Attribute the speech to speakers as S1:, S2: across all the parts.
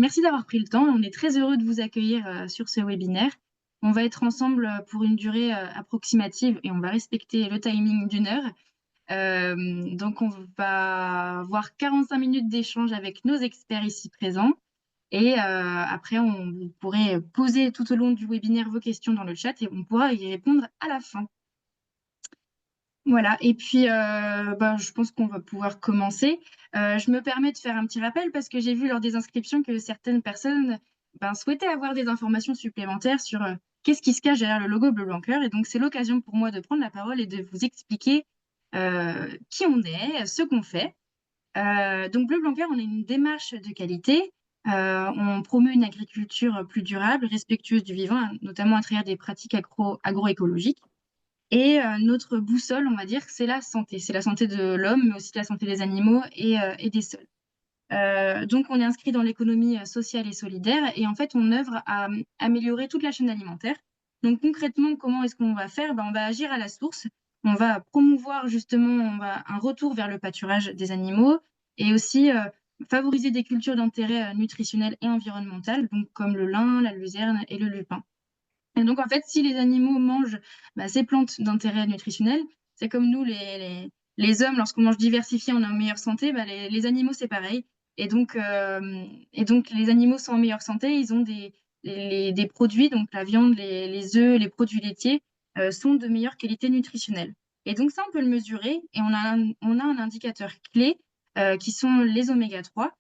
S1: merci d'avoir pris le temps. On est très heureux de vous accueillir sur ce webinaire. On va être ensemble pour une durée approximative et on va respecter le timing d'1 heure. Donc, on va avoir 45 minutes d'échange avec nos experts ici présents. Et après, vous pourrez poser tout au long du webinaire vos questions dans le chat et on pourra y répondre à la fin. Voilà, et puis je pense qu'on va pouvoir commencer. Je me permets de faire un petit rappel parce que j'ai vu lors des inscriptions que certaines personnes souhaitaient avoir des informations supplémentaires sur qu'est-ce qui se cache derrière le logo Bleu Blanc Cœur. Et donc, c'est l'occasion pour moi de prendre la parole et de vous expliquer qui on est, ce qu'on fait. Donc, Bleu Blanc Cœur, on est une démarche de qualité. On promeut une agriculture plus durable, respectueuse du vivant, notamment à travers des pratiques agroécologiques. Et notre boussole, on va dire, c'est la santé. C'est la santé de l'homme, mais aussi la santé des animaux et des sols. Donc, on est inscrit dans l'économie sociale et solidaire et en fait, on œuvre à améliorer toute la chaîne alimentaire. Donc, concrètement, comment est-ce qu'on va faire? On va agir à la source. On va promouvoir justement un retour vers le pâturage des animaux et aussi favoriser des cultures d'intérêt nutritionnel et environnemental, donc comme le lin, la luzerne et le lupin. Et donc, en fait, si les animaux mangent ces plantes d'intérêt nutritionnel, c'est comme nous, les hommes, lorsqu'on mange diversifié, on est en meilleure santé. Les animaux, c'est pareil. Et donc, les animaux sont en meilleure santé. Ils ont des produits, donc la viande, les œufs, les produits laitiers, sont de meilleure qualité nutritionnelle. Et donc, ça, on peut le mesurer. Et on a un indicateur clé qui sont les oméga 3.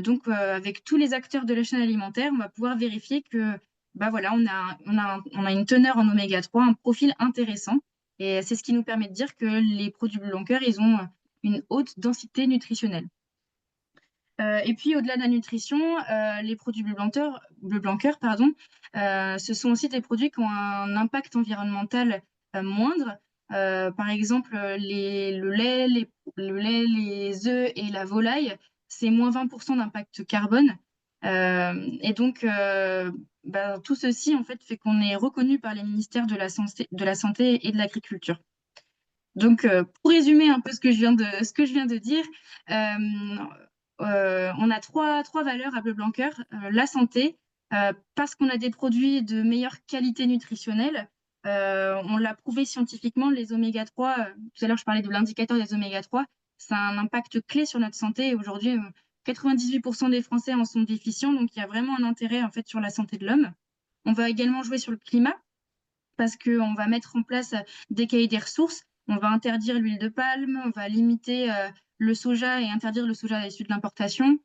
S1: Donc, avec tous les acteurs de la chaîne alimentaire, on va pouvoir vérifier que voilà, on a une teneur en oméga 3, un profil intéressant. Et c'est ce qui nous permet de dire que les produits Bleu Blanc Cœur, ils ont une haute densité nutritionnelle. Et puis, au-delà de la nutrition, les produits Bleu Blanc Cœur, pardon, ce sont aussi des produits qui ont un impact environnemental moindre. Par exemple, le lait, les œufs et la volaille, c'est moins 20% d'impact carbone. Et donc, tout ceci, en fait, fait qu'on est reconnu par les ministères de la santé et de l'agriculture. Donc, pour résumer un peu ce que je viens de dire, on a trois valeurs à Bleu Blanc Cœur. La santé, parce qu'on a des produits de meilleure qualité nutritionnelle. On l'a prouvé scientifiquement, les oméga 3, tout à l'heure je parlais de l'indicateur des oméga 3, ça a un impact clé sur notre santé. Et aujourd'hui, 98% des Français en sont déficients, donc il y a vraiment un intérêt en fait sur la santé de l'homme. On va également jouer sur le climat parce qu'on va mettre en place des cahiers des ressources. On va interdire l'huile de palme, on va limiter le soja et interdire le soja issu de l'importation.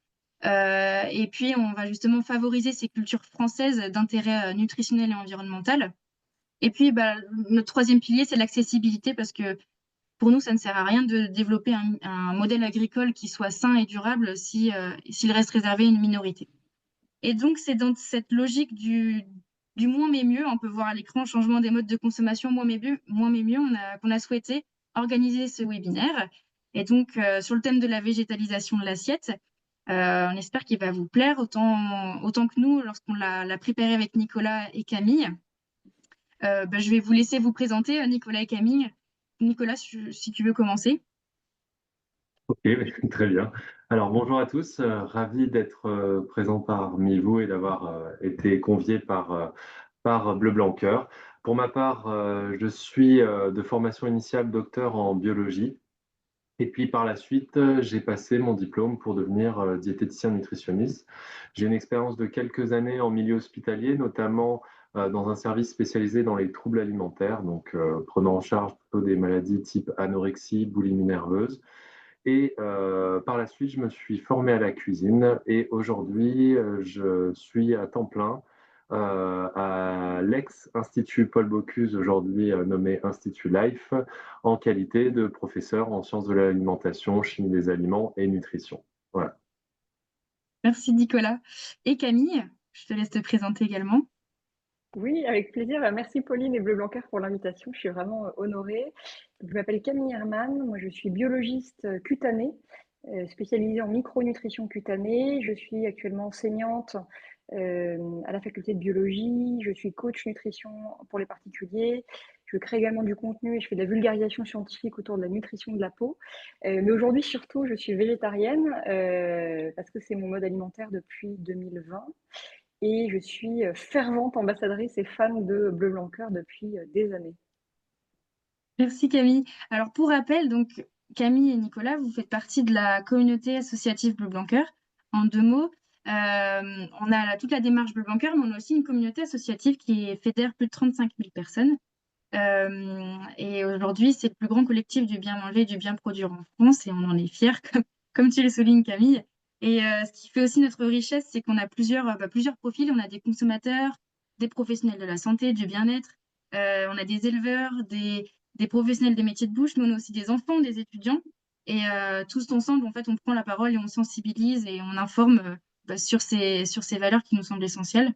S1: Et puis, on va justement favoriser ces cultures françaises d'intérêt nutritionnel et environnemental. Et puis, notre troisième pilier, c'est l'accessibilité, parce que pour nous, ça ne sert à rien de développer un modèle agricole qui soit sain et durable s'il reste réservé à une minorité. Et donc, c'est dans cette logique du moins mais mieux, on peut voir à l'écran changement des modes de consommation, moins mais mieux, qu'on a souhaité organiser ce webinaire. Et donc, sur le thème de la végétalisation de l'assiette, on espère qu'il va vous plaire autant que nous lorsqu'on l'a préparé avec Nicolas et Camille. Je vais vous laisser vous présenter, Nicolas et Camille. Nicolas, si tu veux commencer.
S2: Ok, très bien. Alors bonjour à tous, ravi d'être présent parmi vous et d'avoir été convié par Bleu Blanc Cœur. Pour ma part, je suis de formation initiale docteur en biologie et puis par la suite, j'ai passé mon diplôme pour devenir diététicien nutritionniste. J'ai une expérience de quelques années en milieu hospitalier, notamment dans un service spécialisé dans les troubles alimentaires, donc prenant en charge plutôt des maladies type anorexie, boulimie nerveuse. Et par la suite, je me suis formé à la cuisine et aujourd'hui, je suis à temps plein à l'ex-Institut Paul Bocuse, aujourd'hui nommé Institut Life, en qualité de professeur en sciences de l'alimentation, chimie des aliments et nutrition. Voilà.
S1: Merci, Nicolas. Et Camille, je te laisse te présenter également.
S3: Oui, avec plaisir. Merci Pauline et Bleu Blanc Cœur pour l'invitation. Je suis vraiment honorée. Je m'appelle Camille Hermann. Moi, je suis biologiste cutanée, spécialisée en micronutrition cutanée. Je suis actuellement enseignante à la faculté de biologie. Je suis coach nutrition pour les particuliers. Je crée également du contenu et je fais de la vulgarisation scientifique autour de la nutrition de la peau. Mais aujourd'hui, surtout, je suis végétarienne parce que c'est mon mode alimentaire depuis 2020. Et je suis fervente ambassadrice et fan de Bleu Blanc Cœur depuis des années.
S1: Merci Camille. Alors pour rappel, donc Camille et Nicolas, vous faites partie de la communauté associative Bleu Blanc Cœur. En deux mots, on a toute la démarche Bleu Blanc Cœur, mais on a aussi une communauté associative qui fédère plus de 35 000 personnes. Et aujourd'hui, c'est le plus grand collectif du bien manger et du bien produire en France, et on en est fiers, comme tu le soulignes Camille. Et ce qui fait aussi notre richesse, c'est qu'on a plusieurs profils. On a des consommateurs, des professionnels de la santé, du bien-être, on a des éleveurs, des professionnels des métiers de bouche, nous on a aussi des enfants, des étudiants. Et tous ensemble, en fait, on prend la parole et on sensibilise et on informe sur ces valeurs qui nous semblent essentielles.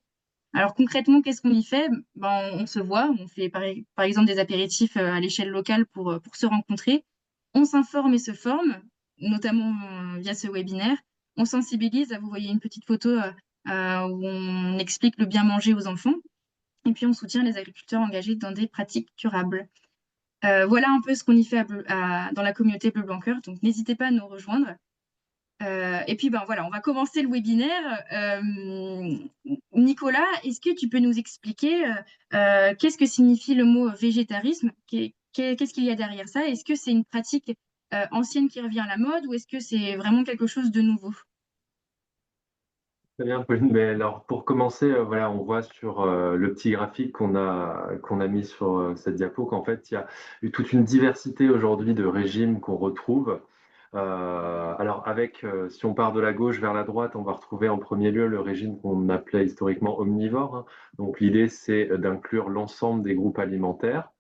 S1: Alors concrètement, qu'est-ce qu'on y fait? Ben, on se voit, on fait par exemple des apéritifs à l'échelle locale pour se rencontrer. On s'informe et se forme, notamment via ce webinaire. On sensibilise, vous voyez une petite photo où on explique le bien manger aux enfants. Et puis on soutient les agriculteurs engagés dans des pratiques durables. Voilà un peu ce qu'on y fait dans la communauté Bleu Blanc Cœur, donc n'hésitez pas à nous rejoindre. Et puis, ben voilà, on va commencer le webinaire. Nicolas, est-ce que tu peux nous expliquer qu'est-ce que signifie le mot végétarisme? Qu'est-ce qu'il y a derrière ça? Est-ce que c'est une pratique ancienne qui revient à la mode ou est-ce que c'est vraiment quelque chose de nouveau?
S2: Très bien, Pauline. Mais alors, pour commencer, voilà, on voit sur le petit graphique qu'on a mis sur cette diapo qu'en fait, il y a eu toute une diversité aujourd'hui de régimes qu'on retrouve. Alors, si on part de la gauche vers la droite, on va retrouver en premier lieu le régime qu'on appelait historiquement omnivore, hein. Donc, l'idée, c'est d'inclure l'ensemble des groupes alimentaires,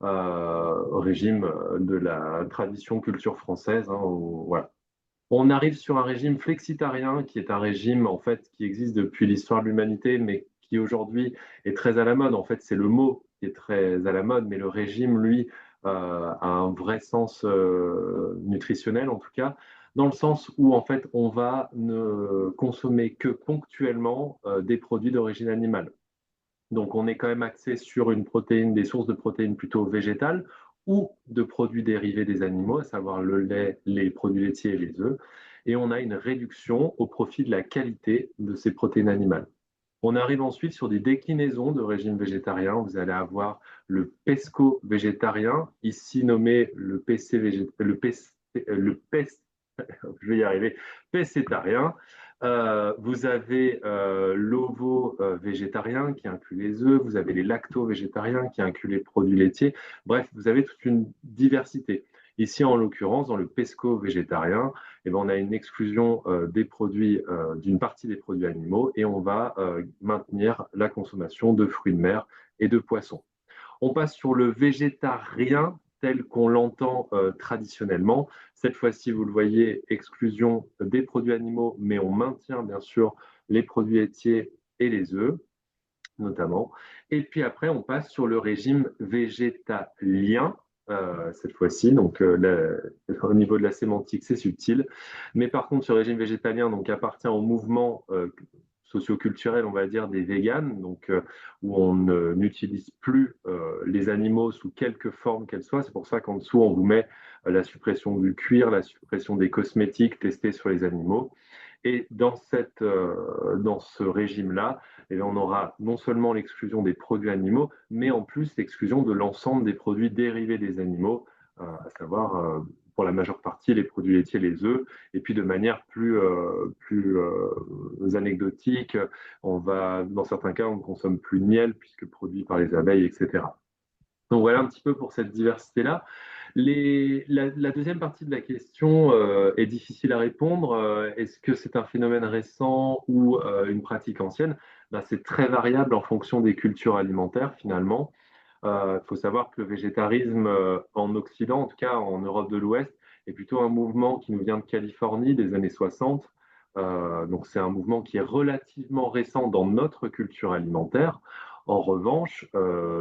S2: régime de la tradition culture française, hein, voilà. On arrive sur un régime flexitarien, qui est un régime en fait qui existe depuis l'histoire de l'humanité, mais qui aujourd'hui est très à la mode. En fait, c'est le mot qui est très à la mode, mais le régime, lui, a un vrai sens nutritionnel, en tout cas, dans le sens où en fait, on va ne consommer que ponctuellement des produits d'origine animale. Donc, on est quand même axé sur des sources de protéines plutôt végétales ou de produits dérivés des animaux, à savoir le lait, les produits laitiers et les œufs. Et on a une réduction au profit de la qualité de ces protéines animales. On arrive ensuite sur des déclinaisons de régime végétarien. Vous allez avoir le pesco végétarien, ici nommé le PC je vais y arriver, pescétarien. Vous avez l'ovo-végétarien qui inclut les œufs, vous avez les lacto-végétariens qui incluent les produits laitiers. Bref, vous avez toute une diversité. Ici, en l'occurrence, dans le pesco-végétarien, eh ben, on a une exclusion d'une partie des produits animaux et on va maintenir la consommation de fruits de mer et de poissons. On passe sur le végétarien tel qu'on l'entend traditionnellement. Cette fois-ci, vous le voyez, exclusion des produits animaux, mais on maintient bien sûr les produits laitiers et les œufs, notamment. Et puis après, on passe sur le régime végétalien, cette fois-ci. Donc, au niveau de la sémantique, c'est subtil. Mais par contre, ce régime végétalien donc, appartient au mouvement socioculturel, on va dire, des véganes, donc, où on n'utilise plus les animaux sous quelque forme qu'elle soit. C'est pour ça qu'en dessous, on vous met la suppression du cuir, la suppression des cosmétiques testés sur les animaux. Et dans ce régime-là, eh on aura non seulement l'exclusion des produits animaux, mais en plus l'exclusion de l'ensemble des produits dérivés des animaux, à savoir pour la majeure partie les produits laitiers, les œufs, et puis de manière plus anecdotique, dans certains cas, on ne consomme plus de miel puisque produit par les abeilles, etc. Donc voilà un petit peu pour cette diversité-là. La deuxième partie de la question est difficile à répondre. Est-ce que c'est un phénomène récent ou une pratique ancienne? Ben, c'est très variable en fonction des cultures alimentaires finalement. Il faut savoir que le végétarisme en Occident, en tout cas en Europe de l'Ouest, est plutôt un mouvement qui nous vient de Californie des années 60. Donc c'est un mouvement qui est relativement récent dans notre culture alimentaire. En revanche,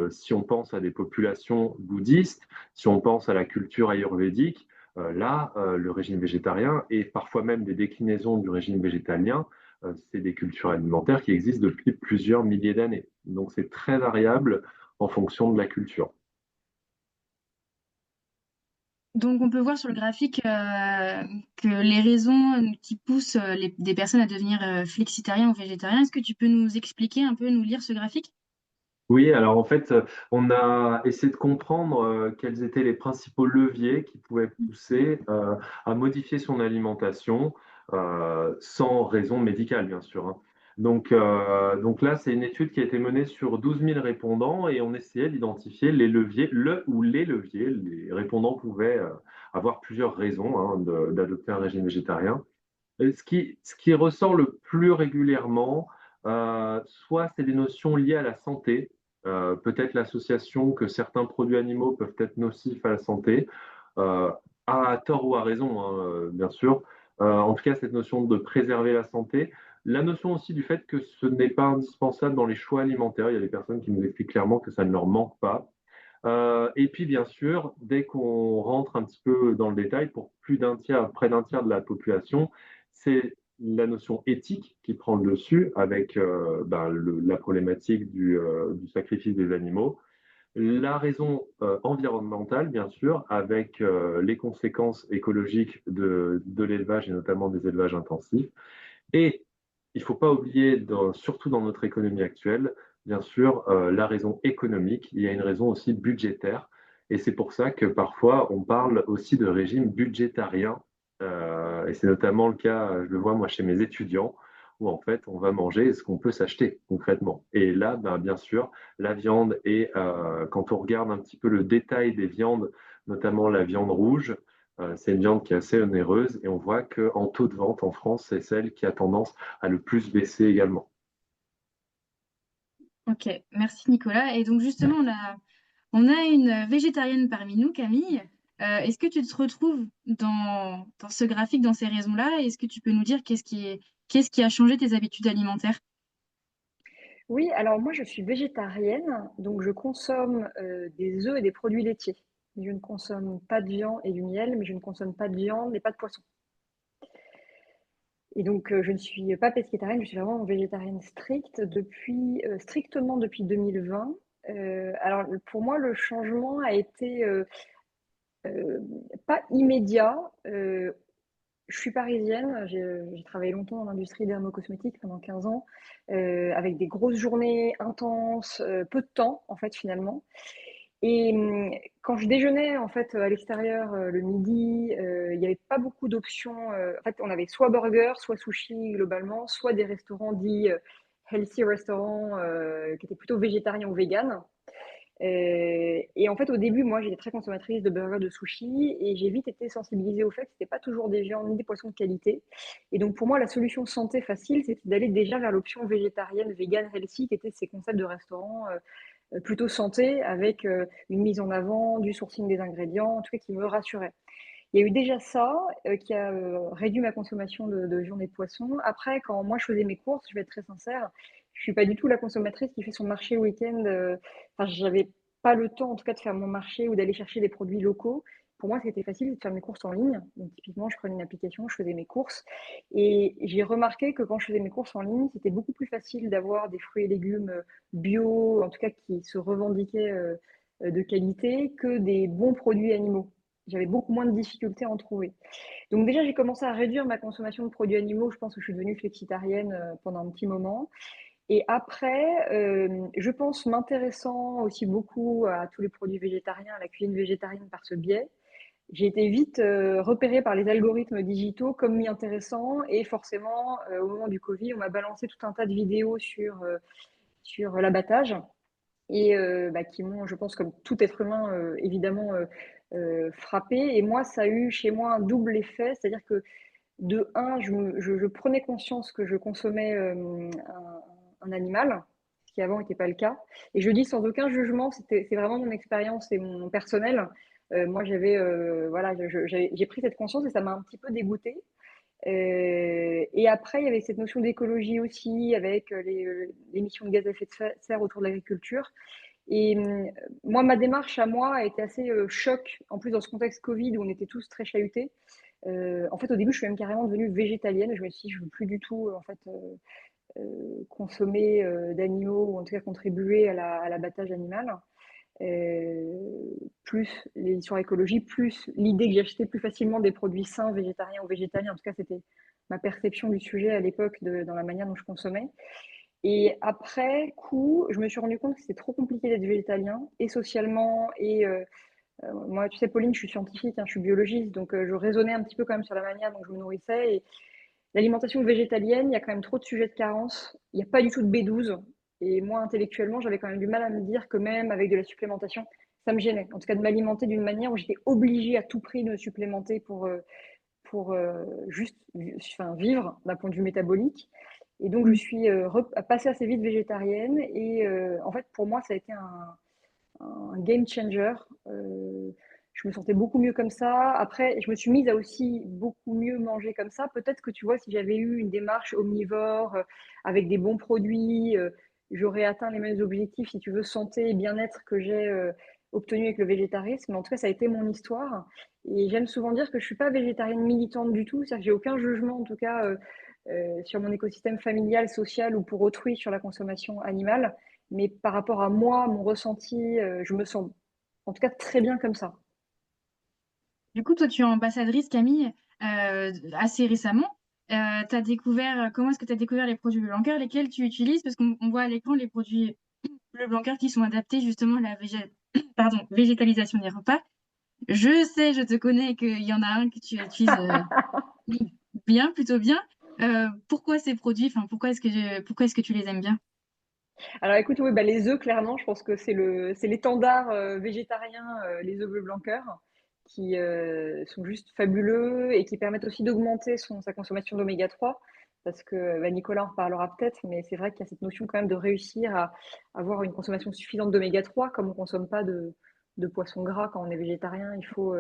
S2: si on pense à des populations bouddhistes, si on pense à la culture ayurvédique, là, le régime végétarien et parfois même des déclinaisons du régime végétalien, c'est des cultures alimentaires qui existent depuis plusieurs milliers d'années. Donc c'est très variable en fonction de la culture.
S1: Donc, on peut voir sur le graphique que les raisons qui poussent des personnes à devenir flexitariens ou végétariens, est-ce que tu peux nous expliquer un peu, nous lire ce graphique?
S2: Oui, alors en fait, on a essayé de comprendre quels étaient les principaux leviers qui pouvaient pousser à modifier son alimentation sans raison médicale, bien sûr, hein. Donc là, c'est une étude qui a été menée sur 12 000 répondants et on essayait d'identifier les leviers, le ou les leviers. Les répondants pouvaient avoir plusieurs raisons hein, d'adopter un régime végétarien. Et ce qui ressort le plus régulièrement, soit c'est des notions liées à la santé, peut-être l'association que certains produits animaux peuvent être nocifs à la santé, euh, à tort ou à raison, hein, bien sûr. En tout cas, cette notion de préserver la santé. La notion aussi du fait que ce n'est pas indispensable dans les choix alimentaires. Il y a des personnes qui nous expliquent clairement que ça ne leur manque pas. Et puis, bien sûr, dès qu'on rentre un petit peu dans le détail, pour plus d'un tiers, près d'un tiers de la population, c'est la notion éthique qui prend le dessus avec la problématique du sacrifice des animaux. La raison environnementale, bien sûr, avec les conséquences écologiques de l'élevage et notamment des élevages intensifs. Et il ne faut pas oublier, surtout dans notre économie actuelle, bien sûr, la raison économique. Il y a une raison aussi budgétaire. Et c'est pour ça que parfois, on parle aussi de régime budgétarien. Et c'est notamment le cas, je le vois moi chez mes étudiants, où en fait, on va manger ce qu'on peut s'acheter concrètement. Et là, ben, bien sûr, la viande, et quand on regarde un petit peu le détail des viandes, notamment la viande rouge, c'est une viande qui est assez onéreuse et on voit qu'en taux de vente en France, c'est celle qui a tendance à le plus baisser également.
S1: Ok, merci Nicolas. Et donc justement, on a une végétarienne parmi nous, Camille. Est-ce que tu te retrouves dans ce graphique, dans ces raisons-là? Est-ce que tu peux nous dire qu'est-ce qui a changé tes habitudes alimentaires?
S3: Oui, alors moi je suis végétarienne, donc je consomme des œufs et des produits laitiers. Je ne consomme pas de viande et du miel, mais je ne consomme pas de viande et pas de poisson. Et donc je ne suis pas pescétarienne, je suis vraiment végétarienne stricte strictement depuis 2020. Alors pour moi le changement a été euh, pas immédiat. Je suis parisienne, j'ai travaillé longtemps dans l'industrie dermocosmétique pendant 15 ans, avec des grosses journées intenses, peu de temps en fait finalement. Et quand je déjeunais en fait à l'extérieur le midi, il n'y avait pas beaucoup d'options. En fait, on avait soit burger, soit sushi globalement, soit des restaurants dits healthy restaurants qui étaient plutôt végétariens ou véganes. Et en fait, au début, moi, j'étais très consommatrice de burgers, de sushi, et j'ai vite été sensibilisée au fait que c'était pas toujours des viandes ni des poissons de qualité. Et donc, pour moi, la solution santé facile, c'était d'aller déjà vers l'option végétarienne, vegan, healthy, qui étaient ces concepts de restaurants plutôt santé, avec une mise en avant, du sourcing des ingrédients, en tout cas qui me rassurait. Il y a eu déjà ça qui a réduit ma consommation de viande et de poisson. Après, quand moi je faisais mes courses, je vais être très sincère, je suis pas du tout la consommatrice qui fait son marché le week-end. Enfin, j'avais pas le temps en tout cas de faire mon marché ou d'aller chercher des produits locaux. Pour moi, ce qui était facile, c'est de faire mes courses en ligne. Donc, typiquement, je prenais une application, je faisais mes courses. Et j'ai remarqué que quand je faisais mes courses en ligne, c'était beaucoup plus facile d'avoir des fruits et légumes bio, en tout cas qui se revendiquaient de qualité, que des bons produits animaux. J'avais beaucoup moins de difficultés à en trouver. Donc déjà, j'ai commencé à réduire ma consommation de produits animaux. Je pense que je suis devenue flexitarienne pendant un petit moment. Et après, je pense m'intéressant aussi beaucoup à tous les produits végétariens, à la cuisine végétarienne par ce biais. J'ai été vite repérée par les algorithmes digitaux comme m'y intéressant. Et forcément, au moment du Covid, on m'a balancé tout un tas de vidéos sur l'abattage et qui m'ont, je pense, comme tout être humain, évidemment, frappé. Et moi, ça a eu chez moi un double effet, c'est-à-dire que de un, je prenais conscience que je consommais un animal, ce qui avant n'était pas le cas. Et je dis sans aucun jugement, c'est vraiment mon expérience et mon personnel. Moi, voilà, j'ai pris cette conscience et ça m'a un petit peu dégoûtée. Et après, il y avait cette notion d'écologie aussi, avec les émissions de gaz à effet de serre autour de l'agriculture. Et moi, ma démarche à moi a été assez choc, en plus dans ce contexte Covid où on était tous très chahutés. En fait, au début, je suis même carrément devenue végétalienne. Je me suis dit, je ne veux plus du tout en fait, consommer d'animaux ou en tout cas contribuer à l'abattage animal. plus l'édition écologie, plus l'idée que j'achetais plus facilement des produits sains, végétariens ou végétaliens. En tout cas, c'était ma perception du sujet à l'époque dans la manière dont je consommais. Et après coup, je me suis rendu compte que c'était trop compliqué d'être végétalien, et socialement, et moi, tu sais, Pauline, je suis scientifique, hein, je suis biologiste, donc je raisonnais un petit peu quand même sur la manière dont je me nourrissais. Et l'alimentation végétalienne, il y a quand même trop de sujets de carence. Il n'y a pas du tout de B12. Et moi, intellectuellement, j'avais quand même du mal à me dire que même avec de la supplémentation, ça me gênait. En tout cas, de m'alimenter d'une manière où j'étais obligée à tout prix de me supplémenter pour juste enfin, vivre d'un point de vue métabolique. Et donc, je suis passée assez vite végétarienne. Et en fait, pour moi, ça a été un game changer. Je me sentais beaucoup mieux comme ça. Après, je me suis mise à aussi beaucoup mieux manger comme ça. Peut-être que tu vois, si j'avais eu une démarche omnivore, avec des bons produits, j'aurais atteint les mêmes objectifs, si tu veux, santé et bien-être que j'ai obtenu avec le végétarisme. Mais en tout cas, ça a été mon histoire. Et j'aime souvent dire que je ne suis pas végétarienne militante du tout. C'est-à-dire que j'ai aucun jugement, en tout cas, sur mon écosystème familial, social ou pour autrui sur la consommation animale. Mais par rapport à moi, mon ressenti, je me sens en tout cas très bien comme ça.
S1: Du coup, toi, tu es ambassadrice, Camille, assez récemment. Tu as découvert, comment est-ce que tu as découvert les produits Bleu Blanquer, lesquels tu utilises? Parce qu'on voit à l'écran les produits Bleu Blanquer qui sont adaptés justement à la pardon, végétalisation des repas. Je sais, je te connais qu'il y en a un que tu utilises bien, plutôt bien. Pourquoi ces produits? Enfin, pourquoi est-ce que tu les aimes bien?
S3: Alors écoute, oui, bah, les œufs, clairement, je pense que c'est l'étendard végétarien, les œufs Bleu Blanquer, qui sont juste fabuleux et qui permettent aussi d'augmenter sa consommation d'oméga 3. Parce que bah, Nicolas en reparlera peut-être, mais c'est vrai qu'il y a cette notion quand même de réussir à avoir une consommation suffisante d'oméga 3. Comme on ne consomme pas de poisson gras quand on est végétarien, il faut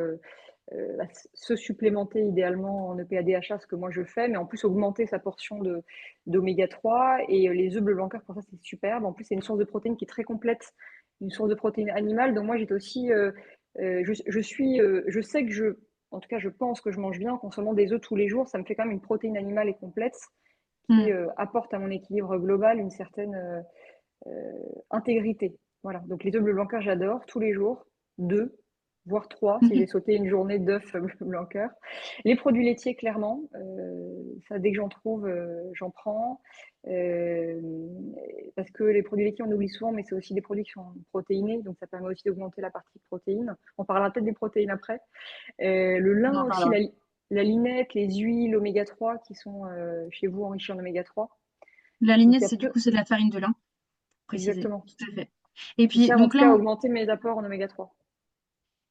S3: se supplémenter idéalement en EPA-DHA, ce que moi je fais, mais en plus augmenter sa portion d'oméga 3. Et les œufs Bleu Blanquer, pour ça, c'est superbe. En plus, c'est une source de protéines qui est très complète, une source de protéines animales. Donc moi, j'étais aussi, je sais que en tout cas, je pense que je mange bien en consommant des œufs tous les jours. Ça me fait quand même une protéine animale et complète qui
S1: Hmm.
S3: apporte à mon équilibre global une certaine intégrité. Voilà. Donc les œufs Bleu Blanquer, j'adore tous les jours, deux, voire trois, si j'ai sauté une journée d'œufs Bleu Blanquer. Les produits laitiers, clairement, ça dès que j'en trouve, j'en prends. Euh, Parce que les produits laitiers, on oublie souvent, mais c'est aussi des produits qui sont protéinés, donc ça permet aussi d'augmenter la partie protéines. On parlera peut-être des protéines après. Le
S1: On
S3: lin
S1: en
S3: aussi,
S1: parlera.
S3: la linette, les huiles oméga 3 qui sont chez vous enrichies en oméga 3.
S1: La
S3: Donc il
S1: lignette,
S3: y a
S1: c'est du
S3: peu,
S1: coup, c'est de la farine de lin, pour préciser.
S3: exactement,
S1: Tout à fait. Et
S3: qui
S1: puis,
S3: sert en
S1: donc
S3: tout
S1: là,
S3: cas à augmenter mes apports en oméga 3.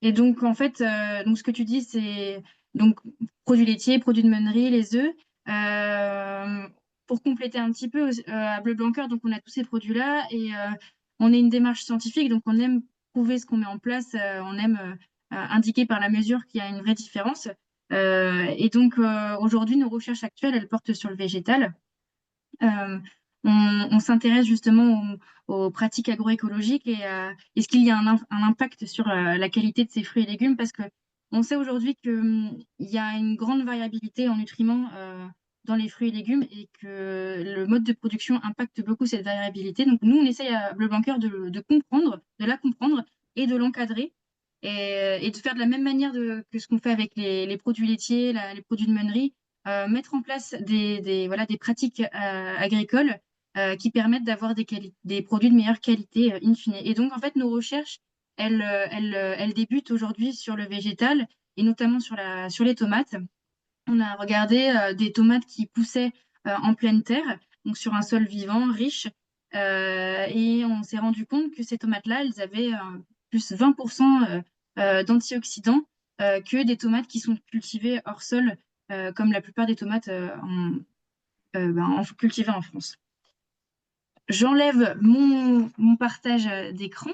S1: et donc, en fait, donc ce que tu dis, c'est donc produits laitiers, produits de meunerie, les œufs. Euh, pour compléter un petit peu, à Bleu Blanquer, donc on a tous ces produits-là et on est une démarche scientifique, donc on aime prouver ce qu'on met en place, on aime indiquer par la mesure qu'il y a une vraie différence. Et donc, aujourd'hui, nos recherches actuelles, elles portent sur le végétal. Euh, on s'intéresse justement aux pratiques agroécologiques et est-ce qu'il y a un impact sur la qualité de ces fruits et légumes parce que on sait aujourd'hui qu'il y a une grande variabilité en nutriments dans les fruits et légumes et que le mode de production impacte beaucoup cette variabilité. Donc nous, on essaye à Bleu Blanquer de comprendre, de la comprendre et de l'encadrer et de faire de la même manière que ce qu'on fait avec les produits laitiers, les produits de meunerie mettre en place voilà, des pratiques agricoles qui permettent d'avoir des produits de meilleure qualité in fine. Et donc, en fait, nos recherches, elles débutent aujourd'hui sur le végétal et notamment sur les tomates. On a regardé des tomates qui poussaient en pleine terre, donc sur un sol vivant, riche, et on s'est rendu compte que ces tomates-là, elles avaient plus 20% d'antioxydants que des tomates qui sont cultivées hors sol, comme la plupart des tomates cultivées en France. J'enlève mon partage d'écran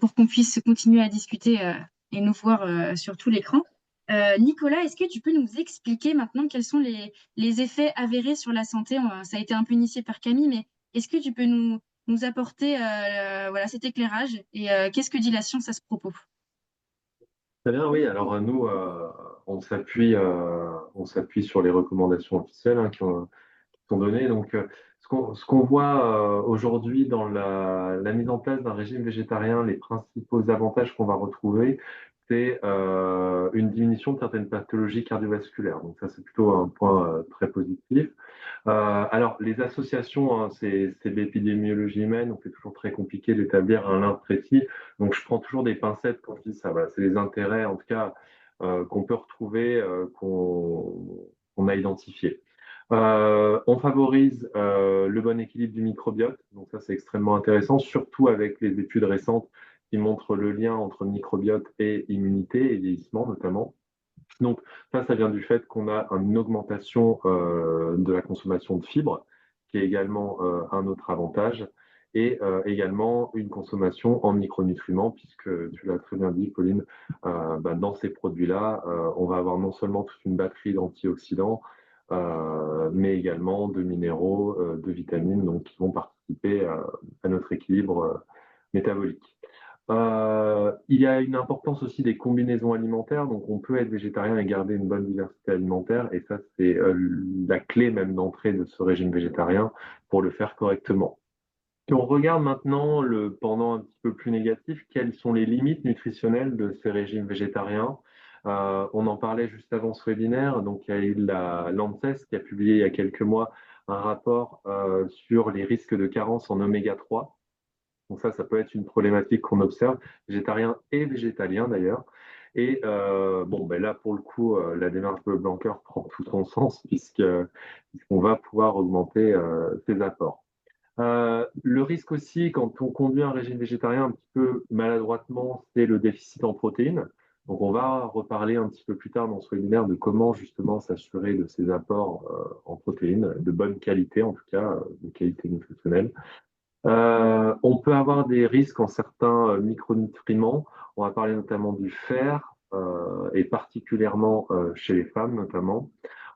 S1: pour qu'on puisse continuer à discuter et nous voir sur tout l'écran. Nicolas, est-ce que tu peux nous expliquer maintenant quels sont les effets avérés sur la santé? Ça a été un peu initié par Camille, mais est-ce que tu peux nous apporter voilà, cet éclairage et qu'est-ce que dit la science à ce propos?
S2: Très bien, oui. Alors nous, on s'appuie sur les recommandations officielles, hein, qui sont données. Donc, ce ce qu'on voit aujourd'hui dans la mise en place d'un régime végétarien, les principaux avantages qu'on va retrouver, c'est une diminution de certaines pathologies cardiovasculaires. Donc ça, c'est plutôt un point très positif. Alors, les associations, hein, c'est de l'épidémiologie humaine, donc c'est toujours très compliqué d'établir un lien précis. Donc, je prends toujours des pincettes quand je dis ça. Voilà, c'est les intérêts, en tout cas, qu'on peut retrouver, qu'on a identifiés. On favorise le bon équilibre du microbiote, donc ça c'est extrêmement intéressant, surtout avec les études récentes qui montrent le lien entre microbiote et immunité et vieillissement notamment. Donc ça vient du fait qu'on a une augmentation de la consommation de fibres, qui est également un autre avantage, et également une consommation en micronutriments, puisque tu l'as très bien dit, Pauline, dans ces produits-là, on va avoir non seulement toute une batterie d'antioxydants, mais également de minéraux, de vitamines, donc qui vont participer à notre équilibre métabolique. Il y a une importance aussi des combinaisons alimentaires, donc on peut être végétarien et garder une bonne diversité alimentaire, et ça c'est la clé même d'entrée de ce régime végétarien pour le faire correctement. Si on regarde maintenant le pendant un petit peu plus négatif, quelles sont les limites nutritionnelles de ces régimes végétariens? On en parlait juste avant ce webinaire, donc il y a eu l'ANSES qui a publié il y a quelques mois un rapport sur les risques de carence en oméga 3. Donc ça peut être une problématique qu'on observe, végétarien et végétalien d'ailleurs. Et là, pour le coup, la démarche de Blanquer prend tout son sens puisqu'on va pouvoir augmenter ses apports. Le risque aussi, quand on conduit un régime végétarien un petit peu maladroitement, c'est le déficit en protéines. Donc on va reparler un petit peu plus tard dans ce webinaire de comment justement s'assurer de ces apports en protéines, de bonne qualité en tout cas, de qualité nutritionnelle. On peut avoir des risques en certains micronutriments. On va parler notamment du fer et particulièrement chez les femmes notamment.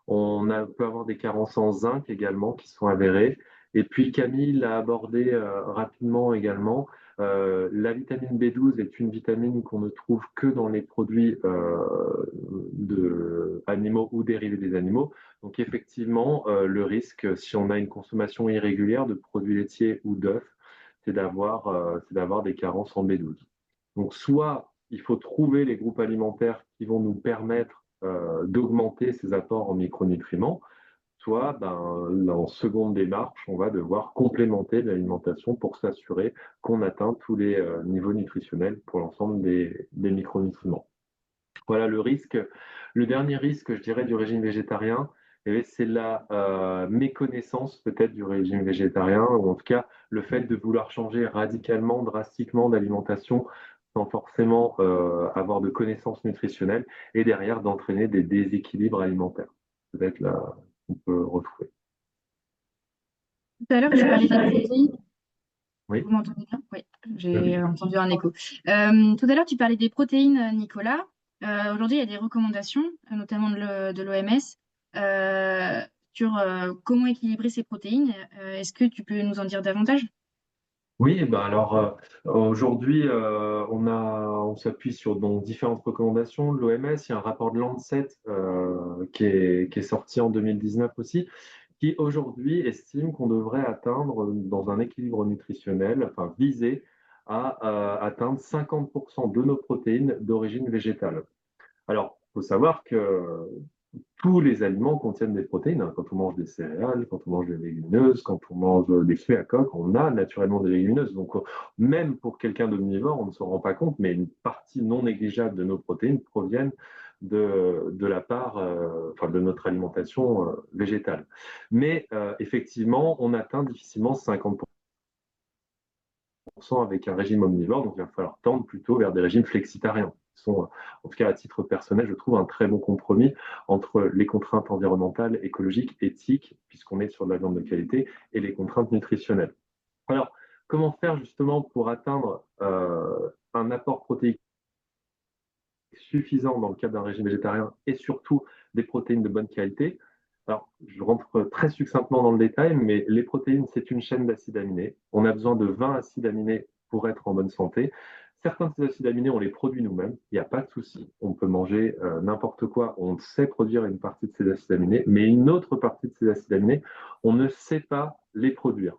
S2: Peut avoir des carences en zinc également qui sont avérées. Et puis Camille l'a abordé rapidement également. La vitamine B12 est une vitamine qu'on ne trouve que dans les produits animaux ou dérivés des animaux. Donc effectivement, le risque, si on a une consommation irrégulière de produits laitiers ou d'œufs, c'est d'avoir des carences en B12. Donc soit il faut trouver les groupes alimentaires qui vont nous permettre d'augmenter ces apports en micronutriments, soit en seconde démarche, on va devoir complémenter l'alimentation pour s'assurer qu'on atteint tous les niveaux nutritionnels pour l'ensemble des micronutriments. Voilà le risque. Le dernier risque, je dirais, du régime végétarien, c'est la méconnaissance peut-être du régime végétarien, ou en tout cas le fait de vouloir changer radicalement, drastiquement d'alimentation sans forcément avoir de connaissances nutritionnelles et derrière d'entraîner des déséquilibres alimentaires. Peut-être là qu'on peut retrouver.
S1: Tout à l'heure, tu parlais des protéines.
S2: Oui.
S1: Vous m'entendez bien? Oui, j'ai
S2: Oui.
S1: entendu un écho. Tout à l'heure, tu parlais des protéines, Nicolas. Aujourd'hui, il y a des recommandations, notamment de l'OMS, sur comment équilibrer ces protéines. Est-ce que tu peux nous en dire davantage?
S2: Oui, alors aujourd'hui, on s'appuie sur donc, différentes recommandations de l'OMS. Il y a un rapport de Lancet qui est sorti en 2019 aussi, qui aujourd'hui estime qu'on devrait atteindre dans un équilibre nutritionnel, enfin viser à atteindre 50% de nos protéines d'origine végétale. Alors, il faut savoir que tous les aliments contiennent des protéines, hein. Quand on mange des céréales, quand on mange des légumineuses, quand on mange des fruits à coque, on a naturellement des légumineuses. Donc, même pour quelqu'un d'omnivore, on ne s'en rend pas compte, mais une partie non négligeable de nos protéines proviennent de la part, de notre alimentation végétale. Mais effectivement, on atteint difficilement 50% avec un régime omnivore, donc il va falloir tendre plutôt vers des régimes flexitariens, qui sont, en tout cas à titre personnel, je trouve un très bon compromis entre les contraintes environnementales, écologiques, éthiques, puisqu'on est sur de la viande de qualité, et les contraintes nutritionnelles. Alors, comment faire justement pour atteindre un apport protéique suffisant dans le cadre d'un régime végétarien et surtout des protéines de bonne qualité? Alors, je rentre très succinctement dans le détail, mais les protéines, c'est une chaîne d'acides aminés. On a besoin de 20 acides aminés pour être en bonne santé. Certains de ces acides aminés, on les produit nous-mêmes, il n'y a pas de souci. On peut manger n'importe quoi, on sait produire une partie de ces acides aminés, mais une autre partie de ces acides aminés, on ne sait pas les produire.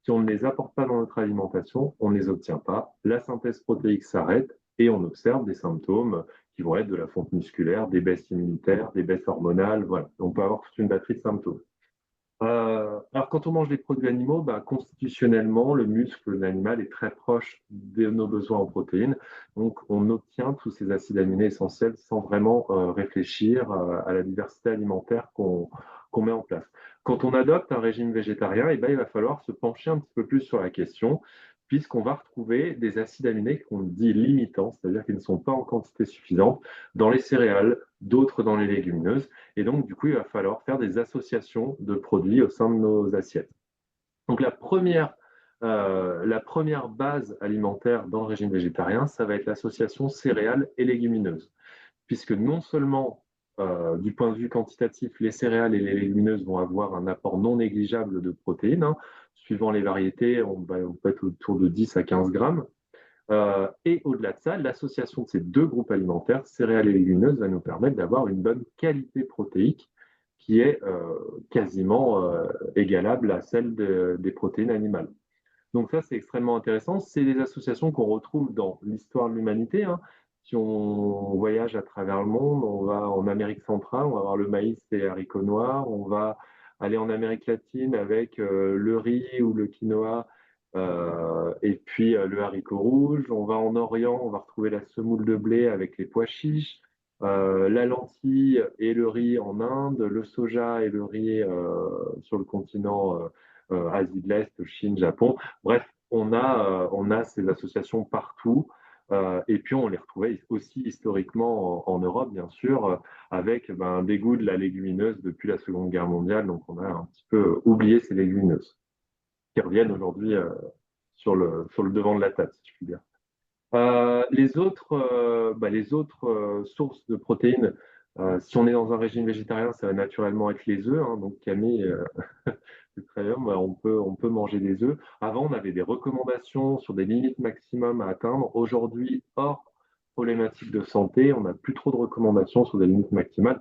S2: Si on ne les apporte pas dans notre alimentation, on ne les obtient pas. La synthèse protéique s'arrête et on observe des symptômes qui vont être de la fonte musculaire, des baisses immunitaires, des baisses hormonales. Voilà. On peut avoir toute une batterie de symptômes. Alors, quand on mange des produits animaux, constitutionnellement, le muscle de l'animal est très proche de nos besoins en protéines. Donc, on obtient tous ces acides aminés essentiels sans vraiment réfléchir à la diversité alimentaire qu'on met en place. Quand on adopte un régime végétarien, il va falloir se pencher un petit peu plus sur la question, puisqu'on va retrouver des acides aminés qu'on dit limitants, c'est-à-dire qu'ils ne sont pas en quantité suffisante dans les céréales, d'autres dans les légumineuses. Et donc, du coup, il va falloir faire des associations de produits au sein de nos assiettes. Donc, la première base alimentaire dans le régime végétarien, ça va être l'association céréales et légumineuses, puisque non seulement du point de vue quantitatif, les céréales et les légumineuses vont avoir un apport non négligeable de protéines. Suivant les variétés, on peut être autour de 10 à 15 grammes. Et au-delà de ça, l'association de ces deux groupes alimentaires, céréales et légumineuses, va nous permettre d'avoir une bonne qualité protéique qui est quasiment égalable à celle des protéines animales. Donc ça, c'est extrêmement intéressant. C'est des associations qu'on retrouve dans l'histoire de l'humanité. Si on voyage à travers le monde, on va en Amérique centrale, on va avoir le maïs et les haricots noirs, on va aller en Amérique latine avec le riz ou le quinoa et puis le haricot rouge. On va en Orient, on va retrouver la semoule de blé avec les pois chiches, la lentille et le riz en Inde, le soja et le riz sur le continent Asie de l'Est, Chine, Japon. Bref, on a ces associations partout. Et puis, on les retrouvait aussi historiquement en Europe, bien sûr, avec un dégoût de la légumineuse depuis la Seconde Guerre mondiale. Donc, on a un petit peu oublié ces légumineuses qui reviennent aujourd'hui sur le devant de la table, si je puis dire. Les autres sources de protéines, si on est dans un régime végétarien, ça va naturellement être les œufs. Donc Camille, c'est très bien, on peut manger des œufs. Avant, on avait des recommandations sur des limites maximum à atteindre. Aujourd'hui, hors problématique de santé, on n'a plus trop de recommandations sur des limites maximales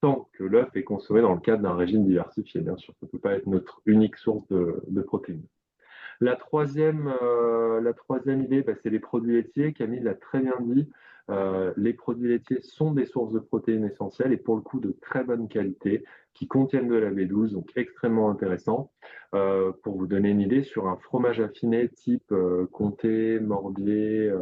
S2: tant que l'œuf est consommé dans le cadre d'un régime diversifié. Bien sûr, ça ne peut pas être notre unique source de protéines. La troisième idée, c'est les produits laitiers. Camille l'a très bien dit. Les produits laitiers sont des sources de protéines essentielles et pour le coup de très bonne qualité qui contiennent de la B12, donc extrêmement intéressant. Pour vous donner une idée, sur un fromage affiné type comté, morbier,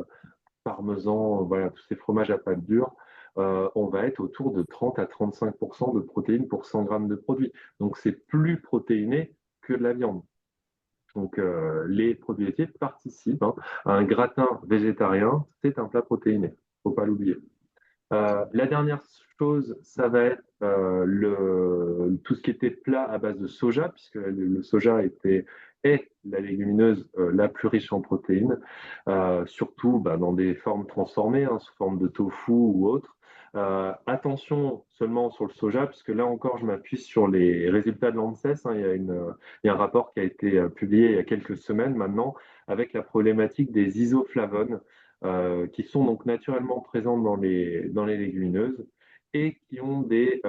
S2: parmesan, voilà, tous ces fromages à pâte dure, on va être autour de 30 à 35% de protéines pour 100 grammes de produit. Donc c'est plus protéiné que de la viande. Donc, les produits laitiers participent à un gratin végétarien, c'est un plat protéiné, il ne faut pas l'oublier. La dernière chose, ça va être tout ce qui était plat à base de soja, puisque le soja est la légumineuse la plus riche en protéines, surtout dans des formes transformées, sous forme de tofu ou autre. Attention seulement sur le soja, puisque là encore, je m'appuie sur les résultats de l'ANSES. Il y a un rapport qui a été publié il y a quelques semaines maintenant, avec la problématique des isoflavones, qui sont donc naturellement présentes dans les légumineuses et qui ont des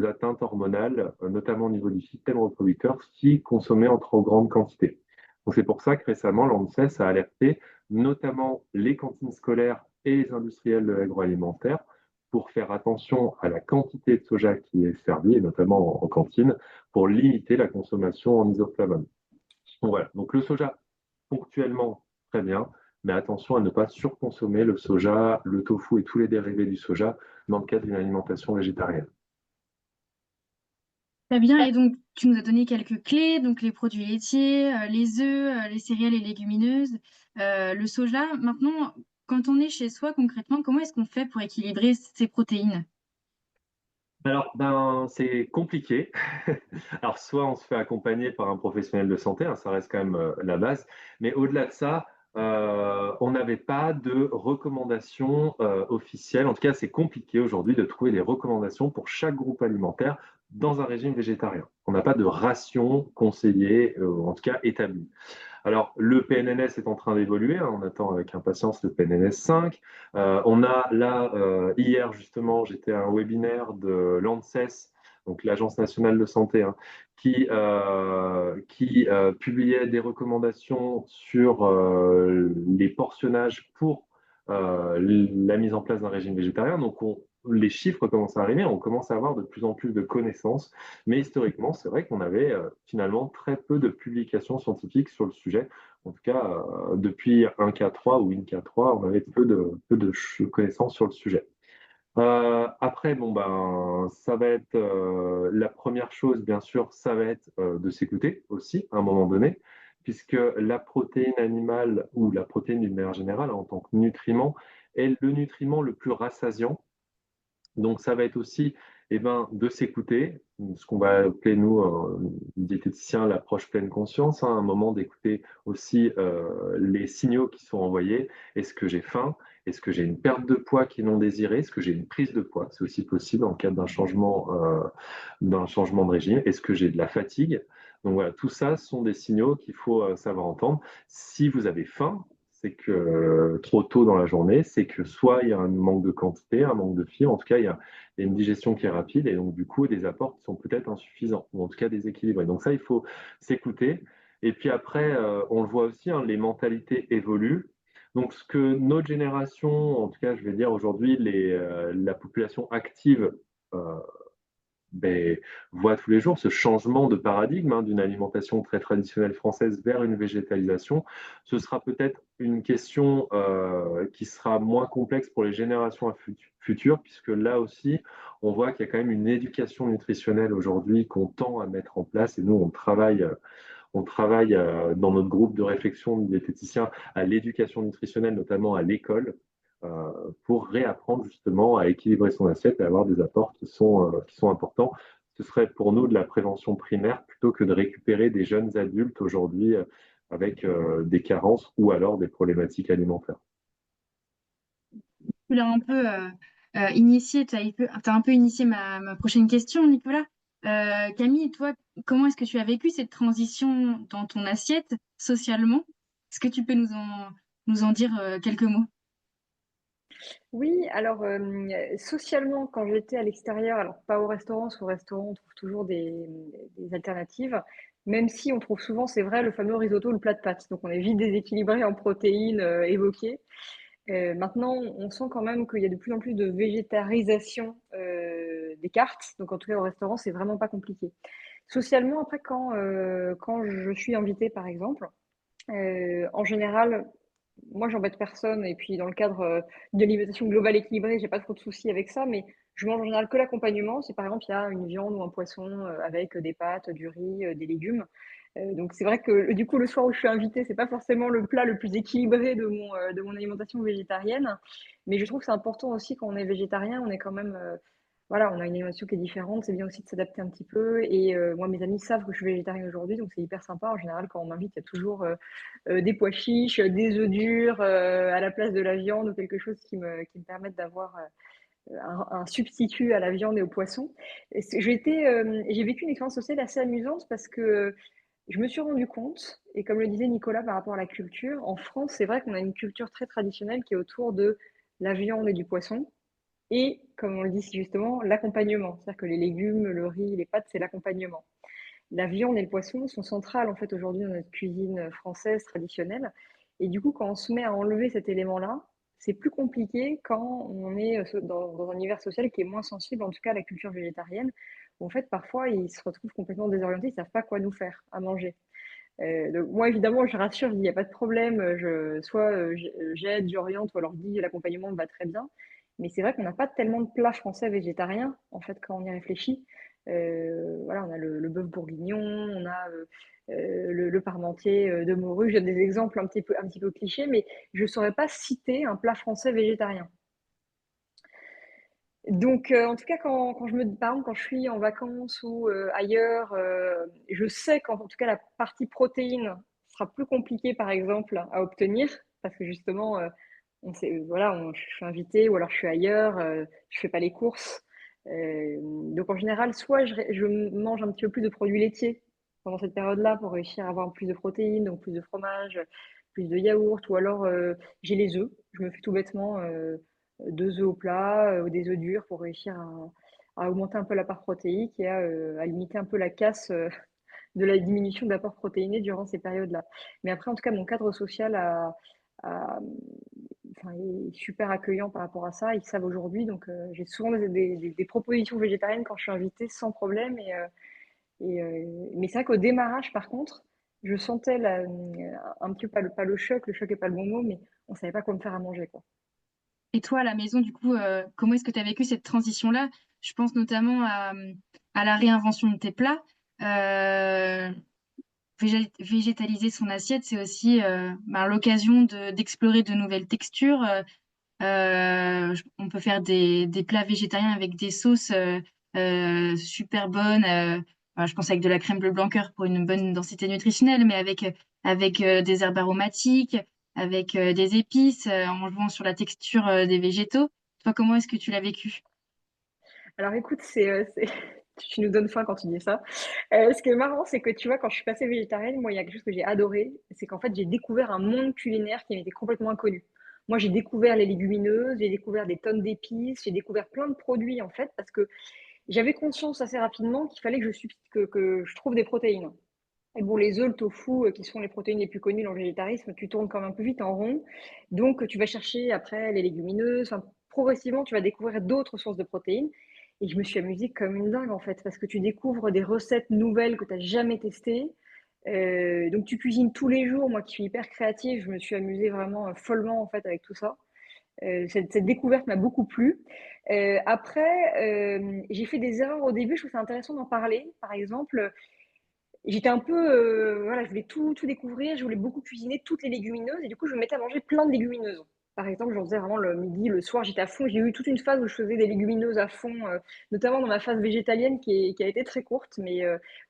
S2: atteintes hormonales, notamment au niveau du système reproducteur, si consommées en trop grande quantité. Donc c'est pour ça que récemment, l'ANSES a alerté notamment les cantines scolaires et les industriels de l'agroalimentaire pour faire attention à la quantité de soja qui est servie, et notamment en cantine, pour limiter la consommation en isoflavones. Donc voilà, donc le soja, ponctuellement, très bien, mais attention à ne pas surconsommer le soja, le tofu et tous les dérivés du soja dans le cadre d'une alimentation végétarienne.
S1: Très bien, et donc tu nous as donné quelques clés, donc les produits laitiers, les œufs, les céréales et légumineuses, le soja. Maintenant, quand on est chez soi, concrètement, comment est-ce qu'on fait pour équilibrer ces protéines?
S2: Alors, c'est compliqué. Alors, soit on se fait accompagner par un professionnel de santé, ça reste quand même la base, mais au-delà de ça, on n'avait pas de recommandations officielles. En tout cas, c'est compliqué aujourd'hui de trouver des recommandations pour chaque groupe alimentaire dans un régime végétarien. On n'a pas de ration conseillée, en tout cas établie. Alors, le PNNS est en train d'évoluer, hein, on attend avec impatience le PNNS 5. On a là, hier justement, j'étais à un webinaire de l'ANSES, donc l'Agence nationale de santé, hein, qui publiait des recommandations sur les portionnages pour la mise en place d'un régime végétarien. Donc, les chiffres commencent à arriver, on commence à avoir de plus en plus de connaissances, mais historiquement, c'est vrai qu'on avait finalement très peu de publications scientifiques sur le sujet. En tout cas, depuis un K3 ou une K3, on avait peu de connaissances sur le sujet. Après, bon, ben, ça va être la première chose, bien sûr, ça va être de s'écouter aussi à un moment donné, puisque la protéine animale ou la protéine d'une manière générale, en tant que nutriment, est le nutriment le plus rassasiant. Donc, ça va être aussi de s'écouter, ce qu'on va appeler, nous, diététiciens, l'approche pleine conscience, hein, un moment d'écouter aussi les signaux qui sont envoyés. Est-ce que j'ai faim? Est-ce que j'ai une perte de poids qui est non désirée? Est-ce que j'ai une prise de poids? C'est aussi possible en cas d'un changement de régime. Est-ce que j'ai de la fatigue? Donc voilà, tout ça sont des signaux qu'il faut savoir entendre. Si vous avez faim, c'est que trop tôt dans la journée, c'est que soit il y a un manque de quantité, un manque de fibres, en tout cas il y a une digestion qui est rapide et donc du coup des apports qui sont peut-être insuffisants ou en tout cas déséquilibrés. Donc ça, il faut s'écouter. Et puis après, on le voit aussi, hein, les mentalités évoluent. Donc ce que notre génération, en tout cas je vais dire aujourd'hui, la population active euh, ben, voit tous les jours ce changement de paradigme, hein, d'une alimentation très traditionnelle française vers une végétalisation. Ce sera peut-être une question qui sera moins complexe pour les générations futures, puisque là aussi, on voit qu'il y a quand même une éducation nutritionnelle aujourd'hui qu'on tend à mettre en place, et nous, on travaille dans notre groupe de réflexion de diététiciens à l'éducation nutritionnelle, notamment à l'école, pour réapprendre justement à équilibrer son assiette et avoir des apports qui sont importants. Ce serait pour nous de la prévention primaire plutôt que de récupérer des jeunes adultes aujourd'hui avec des carences ou alors des problématiques alimentaires.
S1: Tu l'as un peu initié, tu as un peu initié ma prochaine question, Nicolas. Camille, toi, comment est-ce que tu as vécu cette transition dans ton assiette socialement? Est-ce que tu peux nous en dire quelques mots?
S3: Oui, alors socialement, quand j'étais à l'extérieur, alors pas au restaurant, parce qu'au restaurant, on trouve toujours des alternatives, même si on trouve souvent, c'est vrai, le fameux risotto, le plat de pâtes. Donc on est vite déséquilibré en protéines évoquées. Maintenant, on sent quand même qu'il y a de plus en plus de végétarisation des cartes. Donc en tout cas, au restaurant, c'est vraiment pas compliqué. Socialement, après, quand je suis invitée, par exemple, en général, moi, j'embête personne. Et puis, dans le cadre de l'alimentation globale équilibrée, j'ai pas trop de soucis avec ça. Mais je mange en général que l'accompagnement. Si par exemple, il y a une viande ou un poisson avec des pâtes, du riz, des légumes. Donc, c'est vrai que du coup, le soir où je suis invitée, c'est pas forcément le plat le plus équilibré de mon alimentation végétarienne. Mais je trouve que c'est important aussi quand on est végétarien, on est quand même, voilà, on a une alimentation qui est différente. C'est bien aussi de s'adapter un petit peu. Et moi, mes amis savent que je suis végétarienne aujourd'hui, donc c'est hyper sympa. En général, quand on m'invite, il y a toujours des pois chiches, des œufs durs à la place de la viande ou quelque chose qui me permette d'avoir un substitut à la viande et au poisson. J'ai vécu une expérience sociale assez amusante parce que je me suis rendu compte, et comme le disait Nicolas par rapport à la culture, en France, c'est vrai qu'on a une culture très traditionnelle qui est autour de la viande et du poisson. Et, comme on le dit si justement, l'accompagnement. C'est-à-dire que les légumes, le riz, les pâtes, c'est l'accompagnement. La viande et le poisson sont centrales en fait aujourd'hui dans notre cuisine française traditionnelle. Et du coup, quand on se met à enlever cet élément-là, c'est plus compliqué quand on est dans un univers social qui est moins sensible, en tout cas à la culture végétarienne, où en fait parfois ils se retrouvent complètement désorientés, ils ne savent pas quoi nous faire à manger. Donc moi évidemment je rassure, il n'y a pas de problème, j'aide, j'oriente ou alors je dis l'accompagnement me va très bien. Mais c'est vrai qu'on n'a pas tellement de plats français végétariens en fait quand on y réfléchit. Voilà, on a le bœuf bourguignon, on a le parmentier de morue. J'ai des exemples un petit peu clichés, mais je ne saurais pas citer un plat français végétarien. Donc, en tout cas, par exemple, quand je suis en vacances ou ailleurs, je sais qu'en tout cas, la partie protéine sera plus compliquée, par exemple, à obtenir, parce que justement, voilà, je suis invitée ou alors je suis ailleurs, je fais pas les courses. Donc en général, soit je mange un petit peu plus de produits laitiers pendant cette période-là pour réussir à avoir plus de protéines, donc plus de fromage, plus de yaourt, ou alors j'ai les œufs. Je me fais tout bêtement 2 œufs au plat ou des œufs durs pour réussir à augmenter un peu l'apport protéique et à limiter un peu la casse de la diminution de l'apport protéiné durant ces périodes-là. Mais après, en tout cas, mon cadre social enfin, est super accueillant par rapport à ça. Ils savent aujourd'hui, donc j'ai souvent des propositions végétariennes quand je suis invitée sans problème. Mais c'est vrai qu'au démarrage, par contre, je sentais un petit peu, pas le choc n'est pas le bon mot, mais on savait pas quoi me faire à manger, quoi.
S1: Et toi, à la maison, du coup, comment est-ce que tu as vécu cette transition-là? Je pense notamment à la réinvention de tes plats. Euh, Végétaliser son assiette, c'est aussi l'occasion d'explorer de nouvelles textures. On peut faire des plats végétariens avec des sauces super bonnes. Je pense avec de la crème bleu blanc cœur pour une bonne densité nutritionnelle, mais avec des herbes aromatiques, avec des épices, en jouant sur la texture des végétaux. Toi, comment est-ce que tu l'as vécu?
S3: Alors écoute, tu nous donnes faim quand tu dis ça. Ce qui est marrant, c'est que tu vois, quand je suis passée végétarienne, moi, il y a quelque chose que j'ai adoré, c'est qu'en fait, j'ai découvert un monde culinaire qui m'était complètement inconnu. Moi, j'ai découvert les légumineuses, j'ai découvert des tonnes d'épices, j'ai découvert plein de produits, en fait, parce que j'avais conscience assez rapidement qu'il fallait que je trouve des protéines. Et bon, les œufs, le tofu, qui sont les protéines les plus connues dans le végétarisme, tu tournes quand même un peu vite en rond. Donc, tu vas chercher après les légumineuses. Enfin, progressivement, tu vas découvrir d'autres sources de protéines. Et je me suis amusée comme une dingue, en fait, parce que tu découvres des recettes nouvelles que tu n'as jamais testées. Donc, tu cuisines tous les jours. Moi qui suis hyper créative, je me suis amusée vraiment follement, en fait, avec tout ça. Cette découverte m'a beaucoup plu. Après, j'ai fait des erreurs au début. Je trouve ça intéressant d'en parler. Par exemple, j'étais un peu, voilà, je voulais tout découvrir, je voulais beaucoup cuisiner toutes les légumineuses et du coup, je me mettais à manger plein de légumineuses. Par exemple, j'en faisais vraiment le midi, le soir, j'étais à fond. J'ai eu toute une phase où je faisais des légumineuses à fond, notamment dans ma phase végétalienne qui a été très courte, mais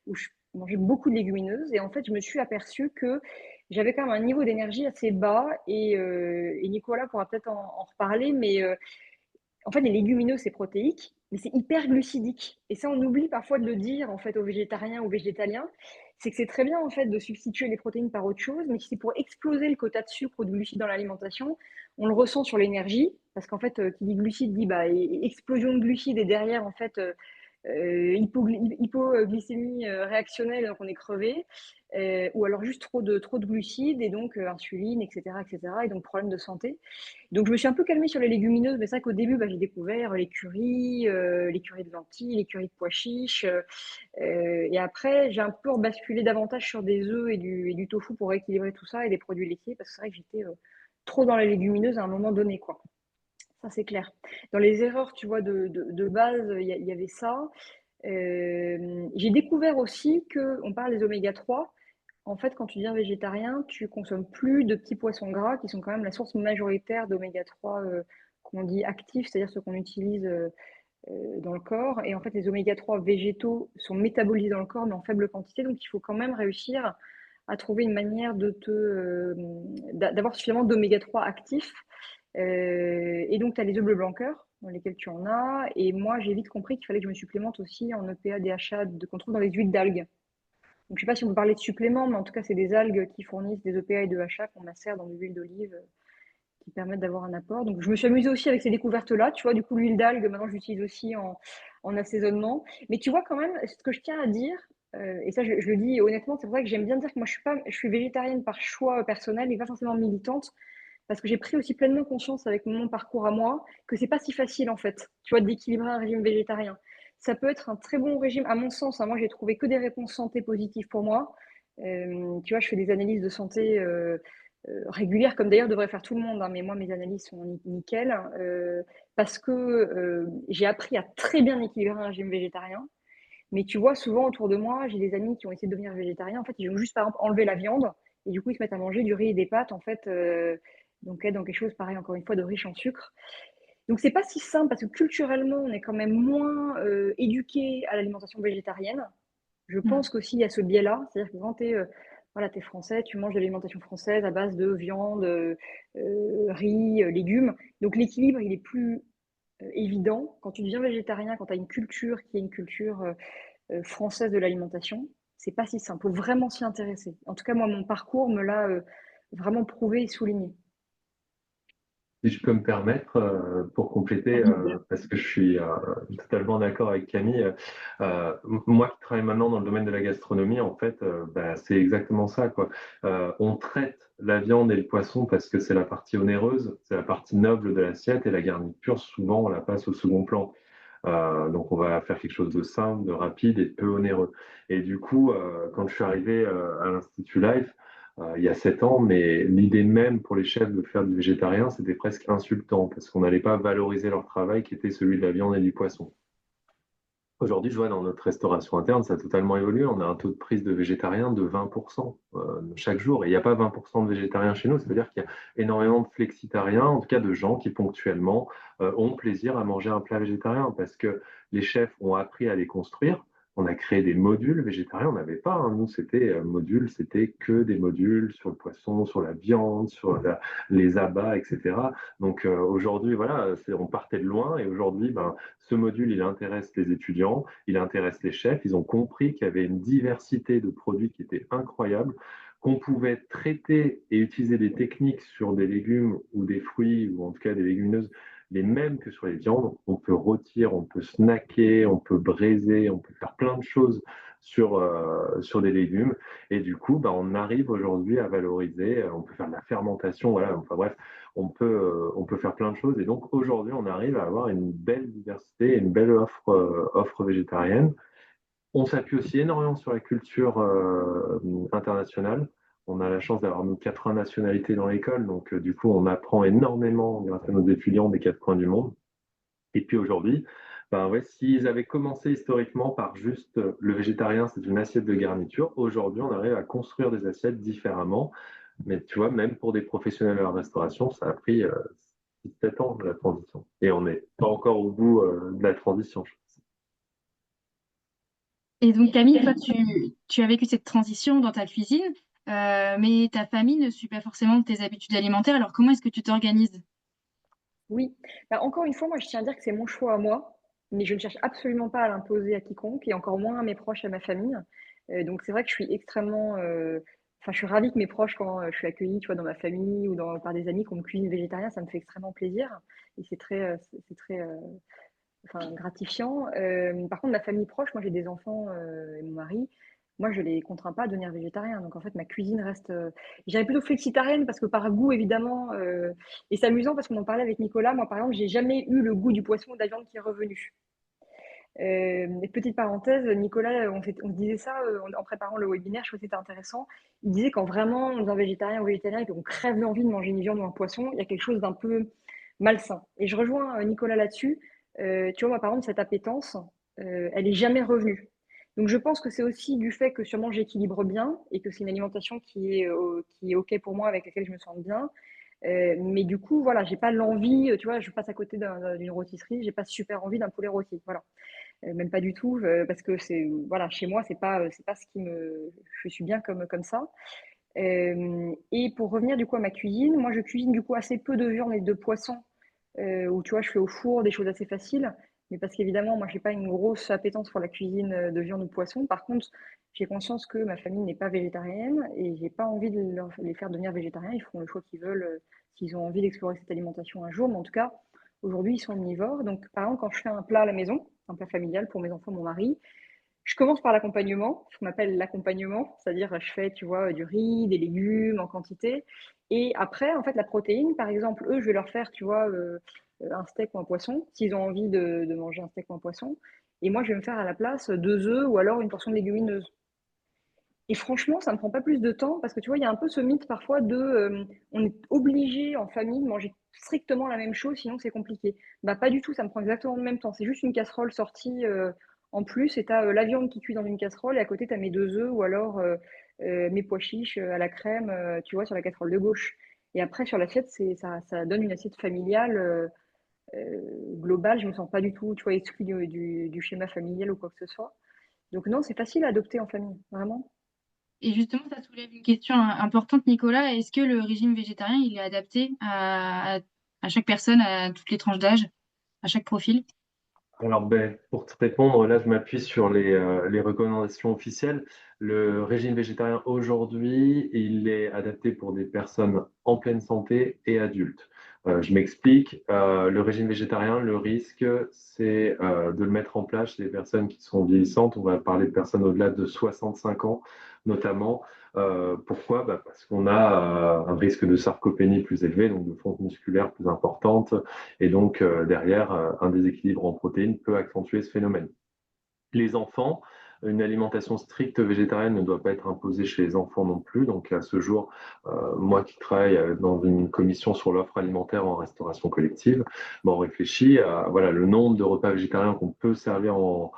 S3: où je mangeais beaucoup de légumineuses. Et en fait, je me suis aperçue que j'avais quand même un niveau d'énergie assez bas. Et Nicolas pourra peut-être en reparler, mais en fait, les légumineuses, c'est protéique, mais c'est hyper glucidique. Et ça, on oublie parfois de le dire en fait aux végétariens ou végétaliens. C'est que c'est très bien en fait de substituer les protéines par autre chose, mais c'est pour exploser le quota de sucre ou de glucides dans l'alimentation. On le ressent sur l'énergie, parce qu'en fait, qui dit glucides dit explosion de glucides et derrière en fait hypoglycémie réactionnelle, donc on est crevé, ou alors juste trop de glucides et donc insuline, etc., etc., et donc problème de santé. Donc, je me suis un peu calmée sur les légumineuses, mais c'est vrai qu'au début, j'ai découvert les currys de lentilles, les currys de pois chiches. Et après, j'ai un peu rebasculé davantage sur des œufs et du tofu pour rééquilibrer tout ça et des produits laitiers, parce que c'est vrai que j'étais trop dans les légumineuses à un moment donné, quoi. Ça, c'est clair. Dans les erreurs, tu vois, de base, il y avait ça. J'ai découvert aussi on parle des oméga 3. En fait, quand tu deviens végétarien, tu consommes plus de petits poissons gras qui sont quand même la source majoritaire d'oméga 3 qu'on dit actifs, c'est-à-dire ceux qu'on utilise dans le corps. Et en fait, les oméga 3 végétaux sont métabolisés dans le corps, mais en faible quantité. Donc, il faut quand même réussir à trouver une manière d'avoir suffisamment d'oméga 3 actifs. Et donc, tu as les œufs bleu blanc cœur, dans lesquels tu en as. Et moi, j'ai vite compris qu'il fallait que je me supplémente aussi en EPA, DHA, qu'on trouve dans les huiles d'algues. Donc, je ne sais pas si on peut parler de suppléments, mais en tout cas, c'est des algues qui fournissent des EPA et de DHA qu'on macère dans de l'huile d'olive qui permettent d'avoir un apport. Donc, je me suis amusée aussi avec ces découvertes-là. Tu vois, du coup, l'huile d'algue, maintenant, j'utilise aussi en assaisonnement. Mais tu vois, quand même, ce que je tiens à dire, et ça, je le dis honnêtement, c'est pour ça que j'aime bien dire que moi, je suis végétarienne par choix personnel et pas forcément militante, parce que j'ai pris aussi pleinement conscience avec mon parcours à moi que c'est pas si facile, en fait, tu vois, d'équilibrer un régime végétarien. Ça peut être un très bon régime, à mon sens, hein. Moi, j'ai trouvé que des réponses santé positives pour moi. Tu vois, je fais des analyses de santé régulières, comme d'ailleurs devrait faire tout le monde, hein, mais moi, mes analyses sont nickel, parce que j'ai appris à très bien équilibrer un régime végétarien. Mais tu vois, souvent autour de moi, j'ai des amis qui ont essayé de devenir végétariens. En fait, ils ont juste, par exemple, enlevé la viande, et du coup, ils se mettent à manger du riz et des pâtes, en fait, donc être dans quelque chose, pareil, encore une fois, de riche en sucre. Donc, c'est pas si simple, parce que culturellement, on est quand même moins éduqué à l'alimentation végétarienne. Je
S1: Mm.
S3: pense qu'aussi il y a ce biais-là, c'est-à-dire que quand tu es voilà, t'es français, tu manges de l'alimentation française à base de viande, riz, légumes. Donc l'équilibre, il est plus évident. Quand tu deviens végétarien, quand tu as une culture qui est une culture française de l'alimentation, c'est pas si simple. Il faut vraiment s'y intéresser. En tout cas, moi, mon parcours me l'a vraiment prouvé et souligné.
S2: Si je peux me permettre, pour compléter, parce que je suis totalement d'accord avec Camille, moi qui travaille maintenant dans le domaine de la gastronomie, en fait, bah, c'est exactement ça, quoi. On traite la viande et le poisson parce que c'est la partie onéreuse, c'est la partie noble de l'assiette, et la garniture, souvent, on la passe au second plan. Donc, on va faire quelque chose de simple, de rapide et de peu onéreux. Et du coup, quand je suis arrivé à l'Institut Life, il y a 7 ans, mais l'idée même pour les chefs de faire du végétarien, c'était presque insultant parce qu'on n'allait pas valoriser leur travail qui était celui de la viande et du poisson. Aujourd'hui, je vois dans notre restauration interne, ça a totalement évolué. On a un taux de prise de végétariens de 20% chaque jour. Et il n'y a pas 20% de végétariens chez nous. Ça veut dire qu'il y a énormément de flexitariens, en tout cas de gens qui ponctuellement ont plaisir à manger un plat végétarien parce que les chefs ont appris à les construire. On a créé des modules végétariens. On n'avait pas, hein. Nous, c'était modules, c'était que des modules sur le poisson, sur la viande, sur les abats, etc. Donc aujourd'hui, voilà, on partait de loin et aujourd'hui, ben, ce module, il intéresse les étudiants, il intéresse les chefs. Ils ont compris qu'il y avait une diversité de produits qui était incroyable, qu'on pouvait traiter et utiliser des techniques sur des légumes ou des fruits, ou en tout cas des légumineuses, les mêmes que sur les viandes. On peut rôtir, on peut snacker, on peut braiser, on peut faire plein de choses sur des légumes. Et du coup, bah, on arrive aujourd'hui à valoriser, on peut faire de la fermentation, voilà, enfin bref, on peut faire plein de choses. Et donc aujourd'hui, on arrive à avoir une belle diversité, une belle offre végétarienne. On s'appuie aussi énormément sur la culture internationale. On a la chance d'avoir nos 80 nationalités dans l'école, donc du coup, on apprend énormément grâce à nos étudiants des 4 coins du monde. Et puis aujourd'hui, ben ouais, s'ils avaient commencé historiquement par juste le végétarien, c'est une assiette de garniture, aujourd'hui, on arrive à construire des assiettes différemment. Mais tu vois, même pour des professionnels de la restauration, ça a pris 6-7 ans de la transition. Et on n'est pas encore au bout de la transition, je pense.
S1: Et donc, Camille, toi, tu as vécu cette transition dans ta cuisine, mais ta famille ne suit pas forcément tes habitudes alimentaires. Alors, comment est-ce que tu t'organises?
S3: Oui, bah, encore une fois, moi, je tiens à dire que c'est mon choix à moi, mais je ne cherche absolument pas à l'imposer à quiconque et encore moins à mes proches, à ma famille. Donc c'est vrai que je suis extrêmement, enfin, je suis ravie que mes proches, quand je suis accueillie, tu vois, dans ma famille ou par des amis qu'on me cuisine végétarien, ça me fait extrêmement plaisir et c'est très, enfin, gratifiant. Par contre, ma famille proche, moi j'ai des enfants et mon mari, moi je les contrains pas à devenir végétarien. Donc en fait, ma cuisine reste, je dirais plutôt flexitarienne parce que par goût évidemment, et c'est amusant parce qu'on en parlait avec Nicolas. Moi par exemple, j'ai jamais eu le goût du poisson ou de la viande qui est revenu. Et petite parenthèse, Nicolas, on se disait ça en préparant le webinaire, je trouvais que c'était intéressant. Il disait quand vraiment on devient végétarien ou végétarien et qu'on crève l'envie de manger une viande ou un poisson, il y a quelque chose d'un peu malsain. Et je rejoins Nicolas là-dessus. Tu vois, moi par exemple, cette appétence, elle est jamais revenue. Donc je pense que c'est aussi du fait que sûrement j'équilibre bien et que c'est une alimentation qui est OK pour moi, avec laquelle je me sens bien. Mais du coup, voilà, j'ai pas l'envie, tu vois, je passe à côté d'une rôtisserie, j'ai pas super envie d'un poulet rôti. Voilà. Même pas du tout, parce que c'est voilà, chez moi, c'est pas ce qui me je suis bien comme ça. Et pour revenir du coup à ma cuisine, moi je cuisine du coup assez peu de viande et de poisson, où tu vois, je fais au four des choses assez faciles, mais parce qu'évidemment, moi j'ai pas une grosse appétence pour la cuisine de viande ou de poisson. Par contre, j'ai conscience que ma famille n'est pas végétarienne et j'ai pas envie de les faire devenir végétariens. Ils feront le choix qu'ils veulent, s'ils ont envie d'explorer cette alimentation un jour, mais en tout cas, aujourd'hui, ils sont omnivores. Donc, par exemple, quand je fais un plat à la maison, un plat familial pour mes enfants, mon mari, je commence par l'accompagnement, ce qu'on appelle l'accompagnement, c'est-à-dire je fais, tu vois, du riz, des légumes en quantité. Et après, en fait, la protéine, par exemple, eux, je vais leur faire, tu vois, un steak ou un poisson, s'ils ont envie de manger un steak ou un poisson. Et moi, je vais me faire à la place 2 œufs ou alors une portion de légumineuse. Et franchement, ça ne me prend pas plus de temps parce que tu vois, il y a un peu ce mythe parfois de on est obligé en famille de manger strictement la même chose, sinon c'est compliqué. Bah pas du tout, ça me prend exactement le même temps. C'est juste une casserole sortie en plus et tu as la viande qui cuit dans une casserole et à côté tu as mes 2 œufs ou alors mes pois chiches à la crème, tu vois, sur la casserole de gauche. Et après sur l'assiette, ça donne une assiette familiale globale. Je me sens pas du tout, tu vois, exclue du schéma familial ou quoi que ce soit. Donc non, c'est facile à adopter en famille, vraiment.
S1: Et justement, ça soulève une question importante, Nicolas. Est-ce que le régime végétarien, il est adapté à chaque personne, à toutes les tranches d'âge? à chaque profil?
S2: Alors, pour te répondre, là, je m'appuie sur les recommandations officielles. Le régime végétarien aujourd'hui, il est adapté pour des personnes en pleine santé et adultes. Je m'explique. Le régime végétarien, le risque, c'est de le mettre en place chez des personnes qui sont vieillissantes. On va parler de personnes au-delà de 65 ans, notamment. Pourquoi? Parce qu'on a un risque de sarcopénie plus élevé, donc de fonte musculaire plus importante, et donc, derrière, un déséquilibre en protéines peut accentuer ce phénomène. Les enfants, une alimentation stricte végétarienne ne doit pas être imposée chez les enfants non plus. Donc, à ce jour, moi qui travaille dans une commission sur l'offre alimentaire en restauration collective, on réfléchit à voilà, le nombre de repas végétariens qu'on peut servir en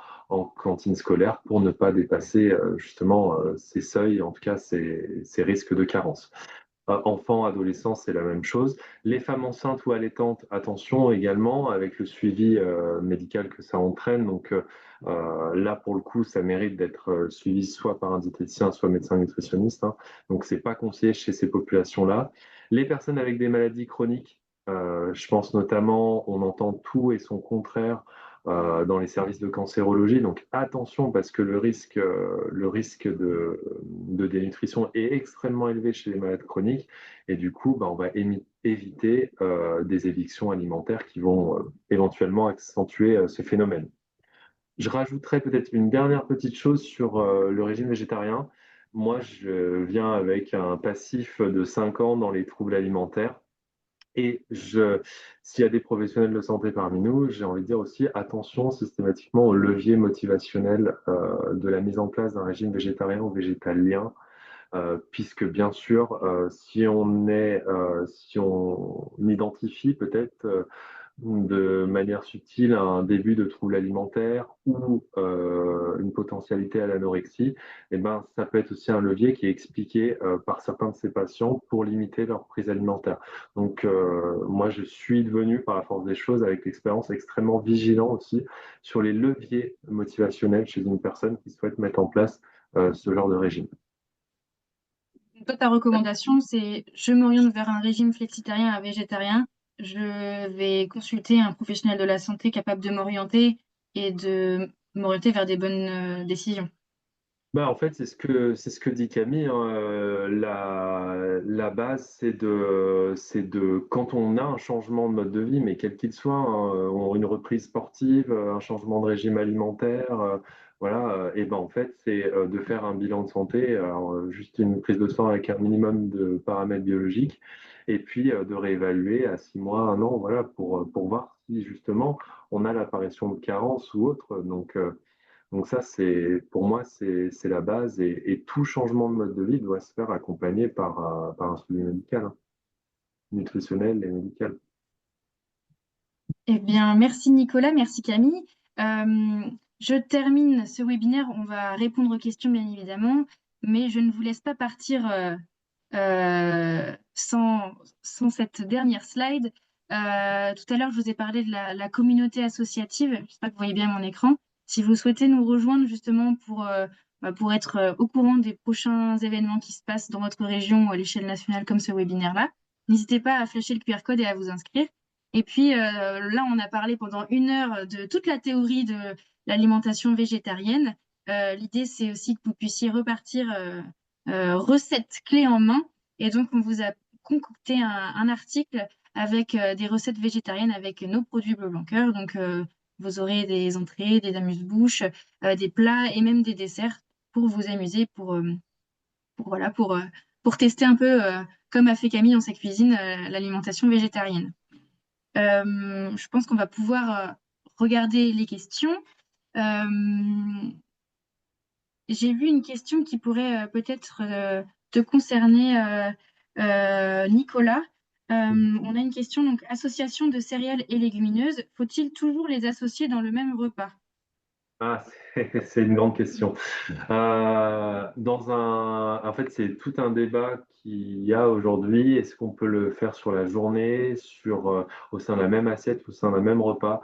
S2: cantine scolaire pour ne pas dépasser justement ces seuils, en tout cas ces risques de carence. Enfants, adolescents, c'est la même chose. Les femmes enceintes ou allaitantes, attention également avec le suivi médical que ça entraîne. Donc là, pour le coup, ça mérite d'être suivi soit par un diététicien, soit médecin nutritionniste, hein. Donc c'est pas conseillé chez ces populations-là. Les personnes avec des maladies chroniques, je pense notamment, on entend tout et son contraire dans les services de cancérologie. Donc attention parce que le risque de dénutrition est extrêmement élevé chez les malades chroniques et du coup, on va éviter des évictions alimentaires qui vont éventuellement accentuer ce phénomène. Je rajouterais peut-être une dernière petite chose sur le régime végétarien. Moi, je viens avec un passif de 5 ans dans les troubles alimentaires. S'il y a des professionnels de santé parmi nous, j'ai envie de dire aussi attention systématiquement au levier motivationnel de la mise en place d'un régime végétarien ou végétalien, puisque bien sûr, si on identifie peut-être de manière subtile un début de trouble alimentaire ou une potentialité à l'anorexie, ça peut être aussi un levier qui est expliqué par certains de ces patients pour limiter leur prise alimentaire. Donc, moi, je suis devenu, par la force des choses, avec l'expérience, extrêmement vigilant aussi sur les leviers motivationnels chez une personne qui souhaite mettre en place ce genre de régime.
S1: Toi, ta recommandation, c'est je m'oriente vers un régime flexitarien à végétarien. Je vais consulter un professionnel de la santé capable de m'orienter et de m'orienter vers des bonnes décisions.
S2: En fait, c'est ce que dit Camille, hein, la base, c'est de quand on a un changement de mode de vie, mais quel qu'il soit, hein, une reprise sportive, un changement de régime alimentaire, voilà, en fait, c'est de faire un bilan de santé, alors, juste une prise de sang avec un minimum de paramètres biologiques, et puis de réévaluer à 6 mois, un an, voilà, pour voir si justement on a l'apparition de carences ou autre. Donc ça, pour moi, c'est la base et tout changement de mode de vie doit se faire accompagné par un suivi médical, hein, nutritionnel et médical.
S1: Eh bien, merci Nicolas, merci Camille. Je termine ce webinaire. On va répondre aux questions, bien évidemment, mais je ne vous laisse pas partir sans, sans cette dernière slide. Tout à l'heure, je vous ai parlé de la communauté associative. J'espère que vous voyez bien mon écran. Si vous souhaitez nous rejoindre justement pour être au courant des prochains événements qui se passent dans votre région ou à l'échelle nationale comme ce webinaire-là, n'hésitez pas à flasher le QR code et à vous inscrire. Et puis là, on a parlé pendant 1 heure de toute la théorie de l'alimentation végétarienne. L'idée, c'est aussi que vous puissiez repartir recettes clés en main. Et donc, on vous a concocté un article avec des recettes végétariennes avec nos produits Bleu Blanc Cœur. Donc, vous aurez des entrées, des amuse-bouches, des plats et même des desserts pour vous amuser, voilà, pour tester un peu, comme a fait Camille dans sa cuisine, l'alimentation végétarienne. Je pense qu'on va pouvoir regarder les questions. Euh, j'ai vu une question qui pourrait peut-être te concerner, Nicolas. On a une question, donc, association de céréales et légumineuses, faut-il toujours les associer dans le même repas?
S2: Ah, c'est une grande question. En fait, c'est tout un débat qu'il y a aujourd'hui. Est-ce qu'on peut le faire sur la journée, au sein de la même assiette, au sein d'un même repas?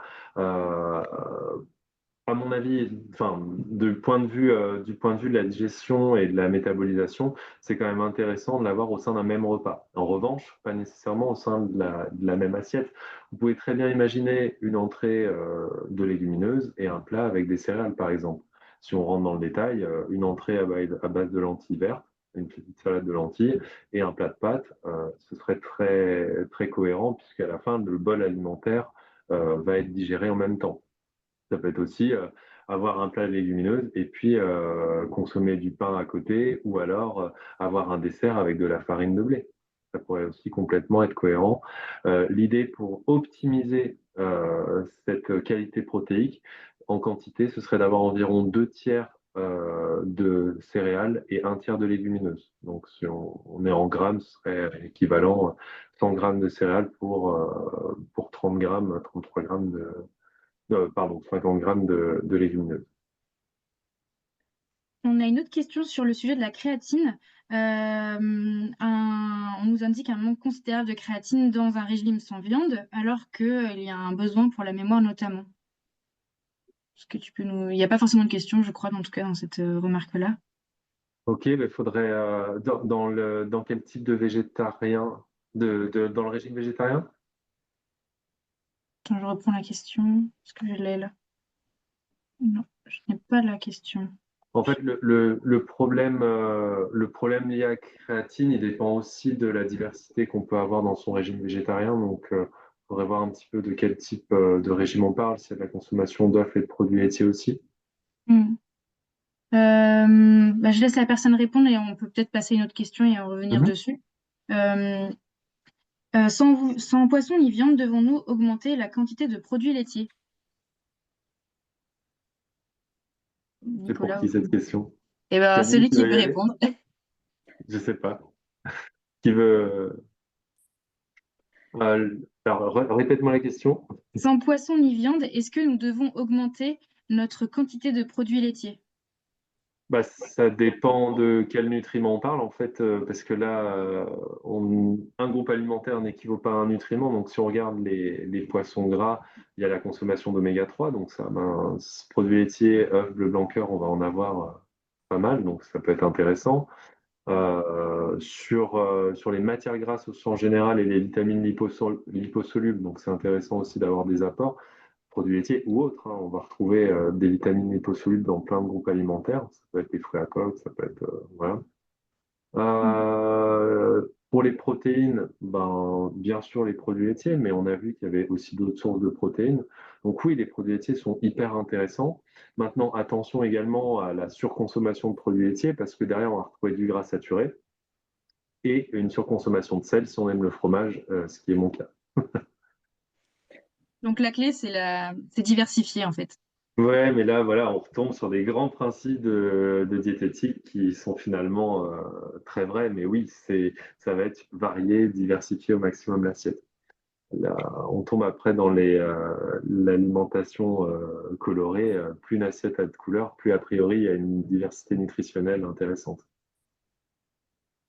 S2: À mon avis, enfin, du point de vue de la digestion et de la métabolisation, c'est quand même intéressant de l'avoir au sein d'un même repas. En revanche, pas nécessairement au sein de la même assiette. Vous pouvez très bien imaginer une entrée de légumineuses et un plat avec des céréales, par exemple. Si on rentre dans le détail, une entrée à base de lentilles vertes, une petite salade de lentilles et un plat de pâtes, ce serait très, très cohérent puisqu'à la fin, le bol alimentaire va être digéré en même temps. Ça peut être aussi avoir un plat de légumineuses et puis consommer du pain à côté ou alors avoir un dessert avec de la farine de blé. Ça pourrait aussi complètement être cohérent. L'idée pour optimiser cette qualité protéique en quantité, ce serait d'avoir environ 2 tiers de céréales et 1 tiers de légumineuses. Donc si on est en grammes, ce serait équivalent 100 grammes de céréales pour 30 grammes, 33 grammes pardon, 50 grammes de légumineuses.
S1: On a une autre question sur le sujet de la créatine. On nous indique un manque considérable de créatine dans un régime sans viande, alors qu'il y a un besoin pour la mémoire notamment. Est-ce que tu peux nous... Il n'y a pas forcément de question, je crois, en tout cas, dans cette remarque-là.
S2: Ok, il faudrait dans quel type de végétarien dans le régime végétarien?
S1: Attends, je reprends la question. Est-ce que je l'ai là? Non, je n'ai pas la question.
S2: En fait, le problème lié à la créatine, il dépend aussi de la diversité qu'on peut avoir dans son régime végétarien. Donc, il faudrait voir un petit peu de quel type de régime on parle, s'il y a de la consommation d'œufs et de produits laitiers aussi.
S1: Hmm. Je laisse la personne répondre et on peut peut-être passer à une autre question et en revenir
S2: Mhm.
S1: dessus. Euh, sans poisson ni viande, devons-nous augmenter la quantité de produits laitiers?
S2: C'est pour
S1: Nicolas.
S2: qui cette question?
S1: Eh ben,
S2: Camille,
S1: celui
S2: tu
S1: qui
S2: veux y
S1: veut
S2: aller?
S1: répondre.
S2: Je sais pas. Qui veut... alors, répète-moi la question.
S1: Sans poisson ni viande, est-ce que nous devons augmenter notre quantité de produits laitiers?
S2: Bah, ça dépend de quel nutriment on parle, en fait, parce que là, un groupe alimentaire n'équivaut pas à un nutriment. Donc, si on regarde les poissons gras, il y a la consommation d'oméga 3. Donc, ça, ben, produits laitiers, œufs, bleu blanc cœur, on va en avoir pas mal. Donc, ça peut être intéressant. Sur les matières grasses au sens général et les vitamines liposolubles, donc c'est intéressant aussi d'avoir des apports produits laitiers ou autres, hein. On va retrouver des vitamines liposolubles dans plein de groupes alimentaires. Ça peut être les fruits à coque, ça peut être voilà. Pour les protéines, ben, bien sûr les produits laitiers, mais on a vu qu'il y avait aussi d'autres sources de protéines. Donc oui, les produits laitiers sont hyper intéressants. Maintenant, attention également à la surconsommation de produits laitiers, parce que derrière, on va retrouver du gras saturé et une surconsommation de sel si on aime le fromage, ce qui est mon cas.
S1: Donc la clé, c'est diversifier en fait.
S2: Ouais, mais là, voilà, on retombe sur des grands principes de diététique qui sont finalement très vrais. Mais oui, ça va être varié, diversifié au maximum l'assiette. Là, on tombe après dans l'alimentation colorée. Plus une assiette a de couleurs, plus a priori il y a une diversité nutritionnelle intéressante.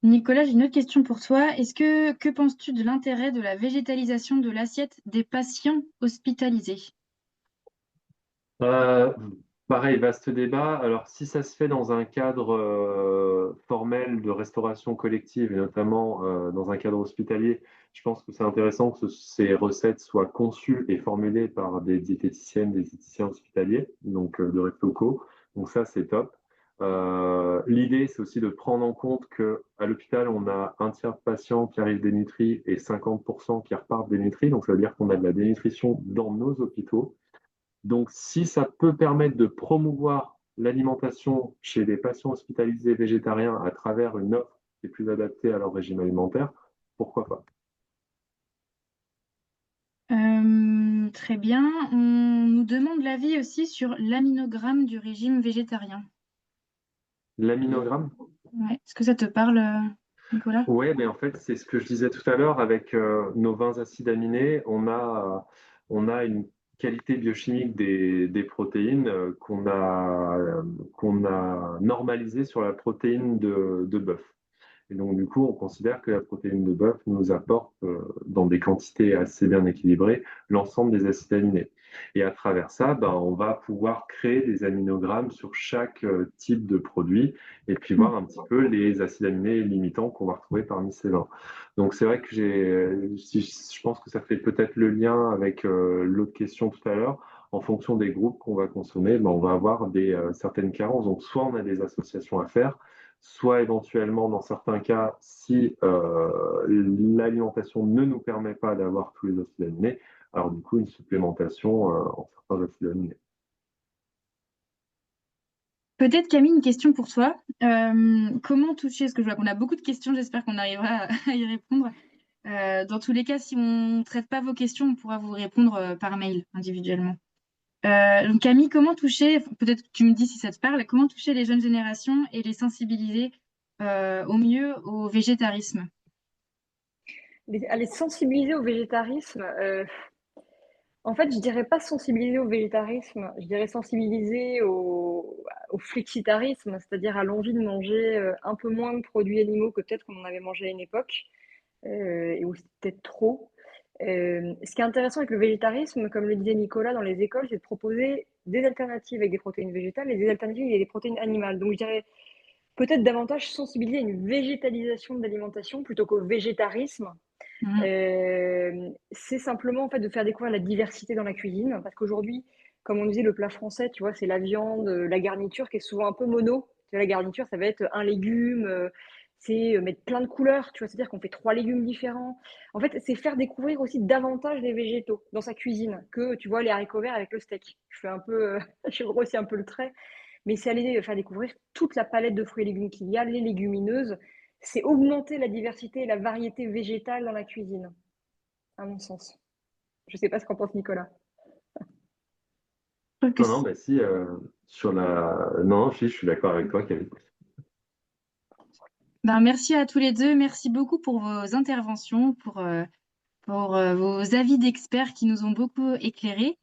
S1: Nicolas, j'ai une autre question pour toi. Que penses-tu de l'intérêt de la végétalisation de l'assiette des patients hospitalisés?
S2: Euh, Pareil, vaste débat. Alors, si ça se fait dans un cadre formel de restauration collective, et notamment dans un cadre hospitalier, je pense que c'est intéressant que ces recettes soient conçues et formulées par des diététiciennes, des diététiciens hospitaliers, donc de restos locaux. Donc ça, c'est top. L'idée, c'est aussi de prendre en compte qu'à l'hôpital, on a 1 tiers de patients qui arrivent dénutris et 50% qui repartent dénutris. Donc, ça veut dire qu'on a de la dénutrition dans nos hôpitaux. Donc, si ça peut permettre de promouvoir l'alimentation chez des patients hospitalisés végétariens à travers une offre qui est plus adaptée à leur régime alimentaire, pourquoi pas?
S1: Très bien. On nous demande l'avis aussi sur l'aminogramme du régime végétarien.
S2: L'aminogramme?
S1: Ouais. Est-ce que ça te parle, Nicolas?
S2: Oui, mais en fait, c'est ce que je disais tout à l'heure avec nos 20 acides aminés. On a une qualité biochimique des protéines qu'on a normalisée sur la protéine de bœuf. Et donc, du coup, on considère que la protéine de bœuf nous apporte, dans des quantités assez bien équilibrées, l'ensemble des acides aminés. Et à travers ça, ben, on va pouvoir créer des aminogrammes sur chaque type de produit et puis voir un petit peu les acides aminés limitants qu'on va retrouver parmi ces 20. Donc, c'est vrai que je pense que ça fait peut-être le lien avec l'autre question tout à l'heure. En fonction des groupes qu'on va consommer, ben, on va avoir certaines carences. Donc, soit on a des associations à faire, soit éventuellement, dans certains cas, si l'alimentation ne nous permet pas d'avoir tous les acides aminés, alors du coup, une supplémentation en certains acides aminés.
S1: Peut-être Camille, une question pour toi. Comment toucher, parce que je vois qu'on a beaucoup de questions, j'espère qu'on arrivera à y répondre. Dans tous les cas, si on ne traite pas vos questions, on pourra vous répondre par mail individuellement. Donc Camille, comment toucher, peut-être que tu me dis si ça te parle, comment toucher les jeunes générations et les sensibiliser au mieux au végétarisme?
S3: À les sensibiliser au végétarisme, en fait, je dirais pas sensibiliser au végétarisme, je dirais sensibiliser au flexitarisme, c'est-à-dire à l'envie de manger un peu moins de produits animaux que peut-être qu'on en avait mangé à une époque, et où c'était peut-être trop. Ce qui est intéressant avec le végétarisme, comme le disait Nicolas dans les écoles, c'est de proposer des alternatives avec des protéines végétales et des alternatives avec des protéines animales. Donc je dirais peut-être davantage sensibiliser à une végétalisation de l'alimentation plutôt qu'au végétarisme. C'est simplement en fait de faire découvrir la diversité dans la cuisine, parce qu'aujourd'hui, comme on disait, le plat français, tu vois, c'est la viande, la garniture qui est souvent un peu mono. Tu vois, la garniture, ça va être un légume, c'est mettre plein de couleurs, tu vois, c'est-à-dire qu'on fait 3 légumes différents. En fait, c'est faire découvrir aussi davantage les végétaux dans sa cuisine que, tu vois, les haricots verts avec le steak. Je fais un peu, je grossis un peu le trait, mais c'est aller faire découvrir toute la palette de fruits et légumes qu'il y a, les légumineuses. C'est augmenter la diversité et la variété végétale dans la cuisine, à mon sens. Je ne sais pas ce qu'en pense Nicolas.
S1: Je trouve que
S2: Non, non, bah si, sur la... Non, si, je suis d'accord avec toi, Kevin.
S1: Ben, merci à tous les deux. Merci beaucoup pour vos interventions, pour vos avis d'experts qui nous ont beaucoup éclairés.